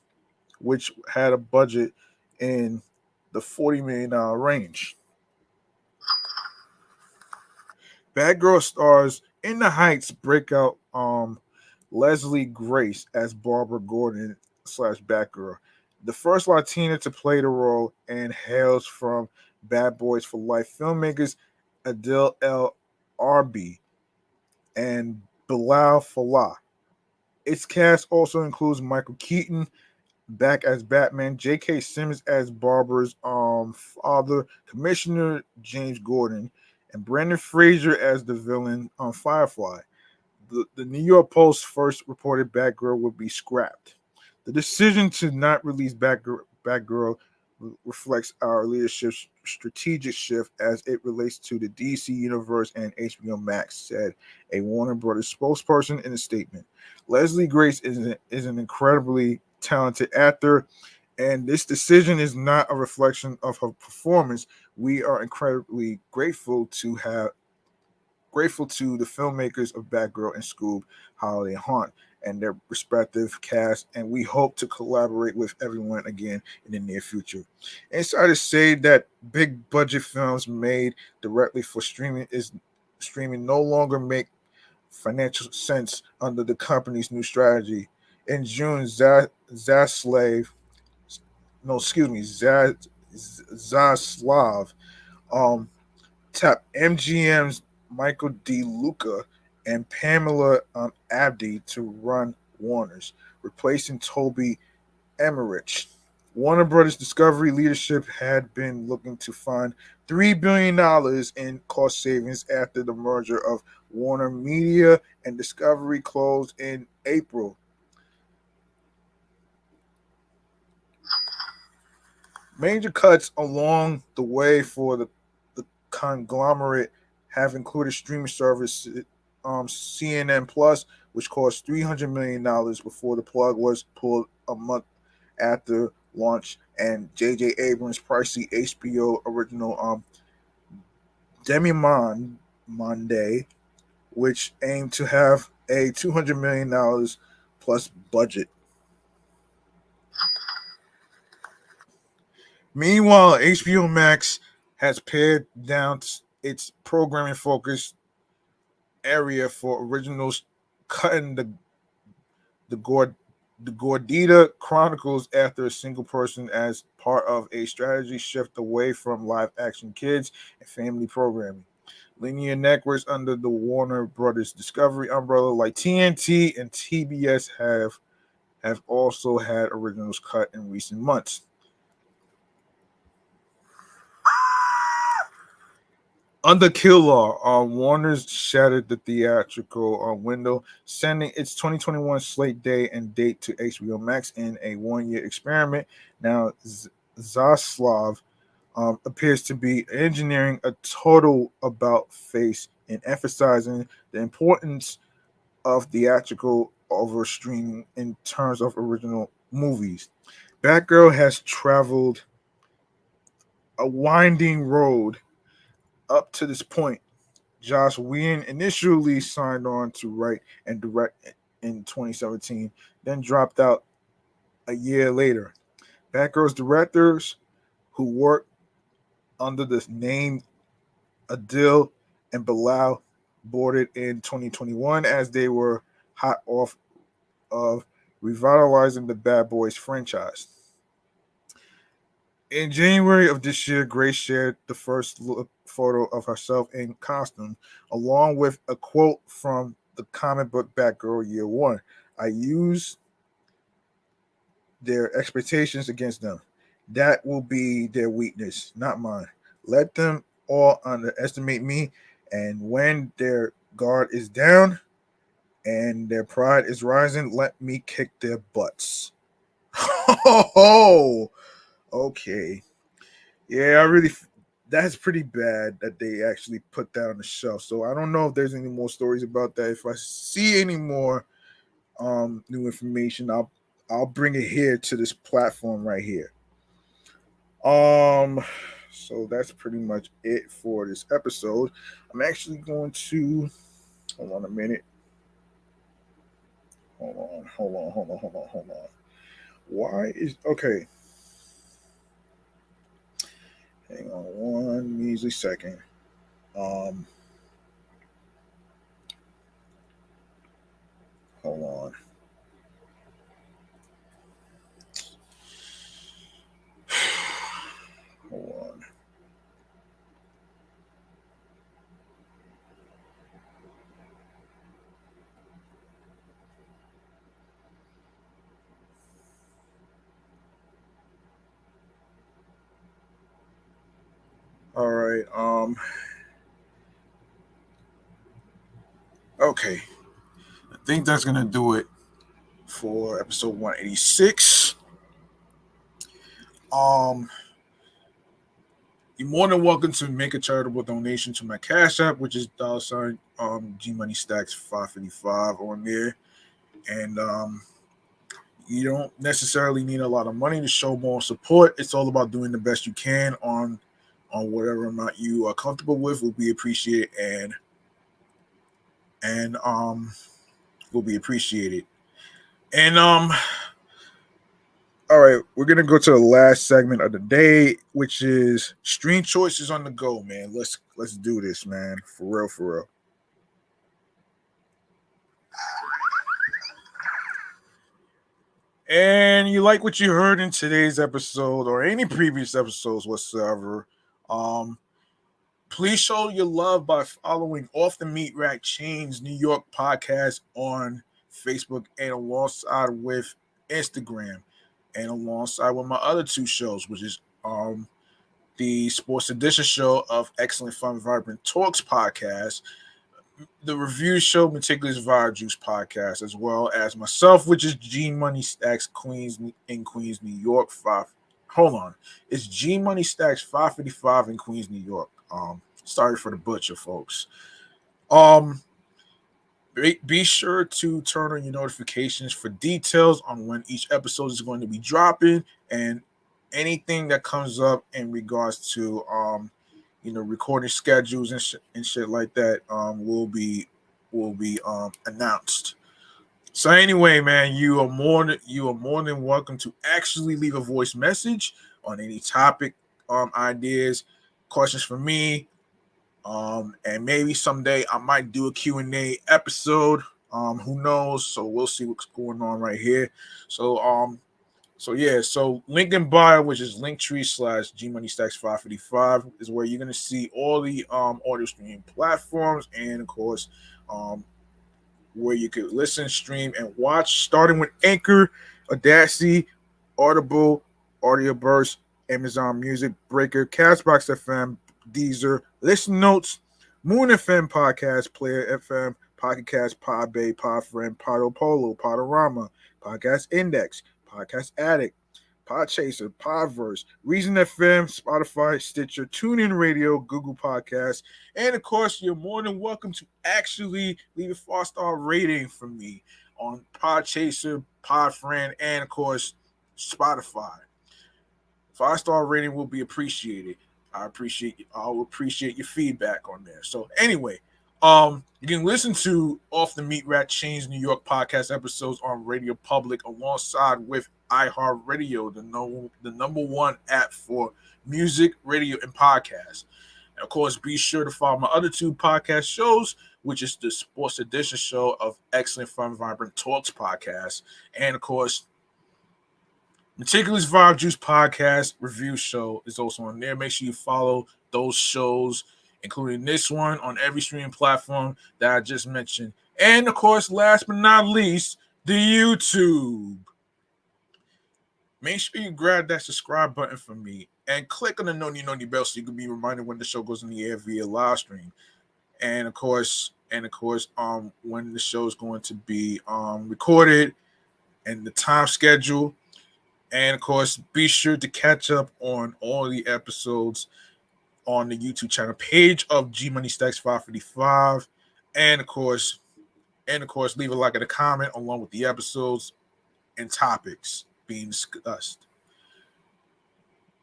which had a budget in the $40 million range. Batgirl stars In the Heights breakout Leslie Grace as Barbara Gordon slash Batgirl, the first Latina to play the role, and hails from Bad Boys for Life filmmakers Adil El Arbi and Bilal Fallah. Its cast also includes Michael Keaton back as Batman, J.K. Simmons as Barbara's father, Commissioner James Gordon, and Brendan Fraser as the villain on Firefly. The New York Post first reported Batgirl would be scrapped. The decision to not release Batgirl reflects our leadership's strategic shift as it relates to the DC Universe and HBO Max, said a Warner Brothers spokesperson in a statement. Leslie Grace is an incredibly talented actor, and this decision is not a reflection of her performance. We are incredibly grateful to the filmmakers of Batgirl and Scoob Holiday Haunt and their respective casts, and we hope to collaborate with everyone again in the near future. Insiders say that big budget films made directly for streaming no longer make financial sense under the company's new strategy. In June, Zaslav, no, excuse me, Zaslav, um, tapped MGM's Michael D. Luca and Pamela Abdi to run Warner's, replacing Toby Emmerich. Warner Brothers Discovery leadership had been looking to find $3 billion in cost savings after the merger of Warner Media and Discovery closed in April. Major cuts along the way for the conglomerate have included streaming service CNN Plus, which cost $300 million before the plug was pulled a month after launch, and J.J. Abrams' pricey HBO original Demi Monde, which aimed to have a $200 million plus budget. Meanwhile, HBO Max has pared down its programming focus area for originals, cutting the Gord the Gordita Chronicles after a single person as part of a strategy shift away from live action kids and family programming. Linear networks under the Warner Brothers Discovery umbrella like TNT and TBS have also had originals cut in recent months. Under Kill Law, Warner's shattered the theatrical window, sending its 2021 slate day and date to HBO Max in a one-year experiment. Now, Zaslav appears to be engineering a total about face and emphasizing the importance of theatrical over streaming in terms of original movies. Batgirl has traveled a winding road up to this point. Joss Whedon initially signed on to write and direct in 2017, then dropped out a year later. Batgirl's directors, who worked under the name Adil and Bilal, boarded in 2021 as they were hot off of revitalizing the Bad Boys franchise. In January of this year, Grace shared the first look photo of herself in costume, along with a quote from the comic book Batgirl Year One. I use their expectations against them. That will be their weakness, not mine. Let them all underestimate me, and when their guard is down and their pride is rising, let me kick their butts. Oh, okay. Yeah, I really. That's pretty bad that they actually put that on the shelf. So I don't know if there's any more stories about that. If I see any more new information, I'll bring it here to this platform right here. Um, so that's pretty much it for this episode. I'm actually going to hold on a minute. Hold on. Why is okay? Hang on one measly second. Um, Hold on. Hold on. All right. Okay. I think that's gonna do it for episode 186. Um, you're more than welcome to make a charitable donation to my Cash App, which is $ G Money Stacks 555 on there. And you don't necessarily need a lot of money to show more support. It's all about doing the best you can on whatever amount you are comfortable with. Will be appreciated and will be appreciated. And all right, we're gonna go to the last segment of the day, which is stream choices on the go, man. Let's do this, man. For real, for real. And you like what you heard in today's episode or any previous episodes whatsoever, um, please show your love by following Off the Meat Rack Chainz New York podcast on Facebook and alongside with Instagram and alongside with my other two shows, which is the Sports Edition show of Excellent Fun Vibrant Talks podcast, the review show Meticulous Vibe Juice podcast, as well as myself, which is G Money Stacks Queens in Queens, New York. Hold on, it's G Money Stacks 555 in Queens, New York. Sorry for the butcher, folks. Um, be sure to turn on your notifications for details on when each episode is going to be dropping and anything that comes up in regards to recording schedules and shit like that will be announced. So anyway, man, you are more than welcome to actually leave a voice message on any topic, ideas, questions for me, and maybe someday I might do a Q&A episode. Who knows? So we'll see what's going on right here. So yeah, so link in bio, which is linktree/G Money Stacks 555, is where you're gonna see all the audio streaming platforms and of course where you could listen, stream, and watch, starting with Anchor, Audacity, Audible, Audio Burst, Amazon Music, Breaker, Castbox FM, Deezer, Listen Notes, Moon FM Podcast, Player FM, Pocket Cast, Podbay, Podfriend, Podopolo, Podorama, Podcast Index, Podcast Addict, Podchaser, Podverse, Reason FM, Spotify, Stitcher, TuneIn Radio, Google Podcasts, and of course, you're more than welcome to actually leave a 5-star rating for me on Podchaser, Podfriend, and of course, Spotify. 5-star rating will be appreciated. I'll appreciate your feedback on there. So anyway, you can listen to Off the Meat Rat Chainz New York podcast episodes on Radio Public alongside with iHeartRadio, the number one app for music, radio, and podcasts. And of course, be sure to follow my other two podcast shows, which is the Sports Edition show of Excellent Fun Vibrant Talks podcast, and of course, Meticulous Vibe Juice podcast review show is also on there. Make sure you follow those shows, including this one, on every streaming platform that I just mentioned. And of course, last but not least, the YouTube. Make sure you grab that subscribe button for me and click on the noni bell so you can be reminded when the show goes in the air via live stream. And of course, when the show is going to be recorded and the time schedule. And of course, be sure to catch up on all the episodes on the YouTube channel page of G Money Stacks 555. And of course, leave a like and a comment along with the episodes and topics being discussed.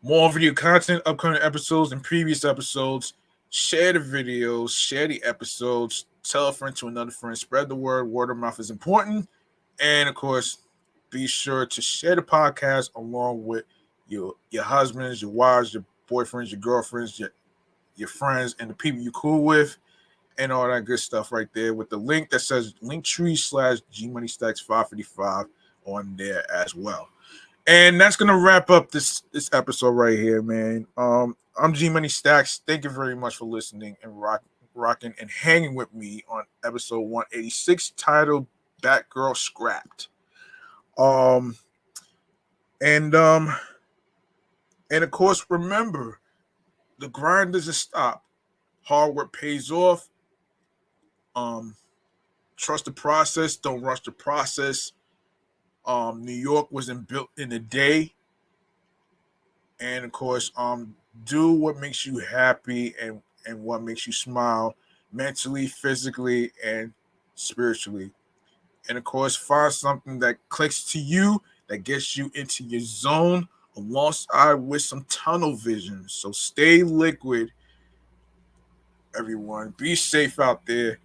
More video content, upcoming episodes, and previous episodes. Share the videos, share the episodes, tell a friend to another friend, spread the word. Word of mouth is important. And of course, be sure to share the podcast along with your husbands, your wives, your boyfriends, your girlfriends, your friends, and the people you cool with, and all that good stuff right there with the link that says linktree/GMoneyStacks555 on there as well. And that's gonna wrap up this episode right here, man. I'm G Money Stacks. Thank you very much for listening and rocking and hanging with me on episode 186 titled Batgirl Scrapped. Um and um and of course, remember, the grind doesn't stop. Hard work pays off. Um Trust the process, don't rush the process. New York wasn't built in a day. And of course, do what makes you happy and what makes you smile mentally, physically, and spiritually. And of course, find something that clicks to you, that gets you into your zone, alongside with some tunnel vision. So stay liquid, everyone. Be safe out there.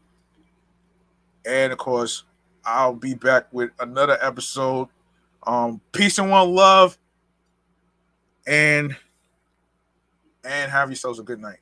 And of course, I'll be back with another episode. Peace and one love, and have yourselves a good night.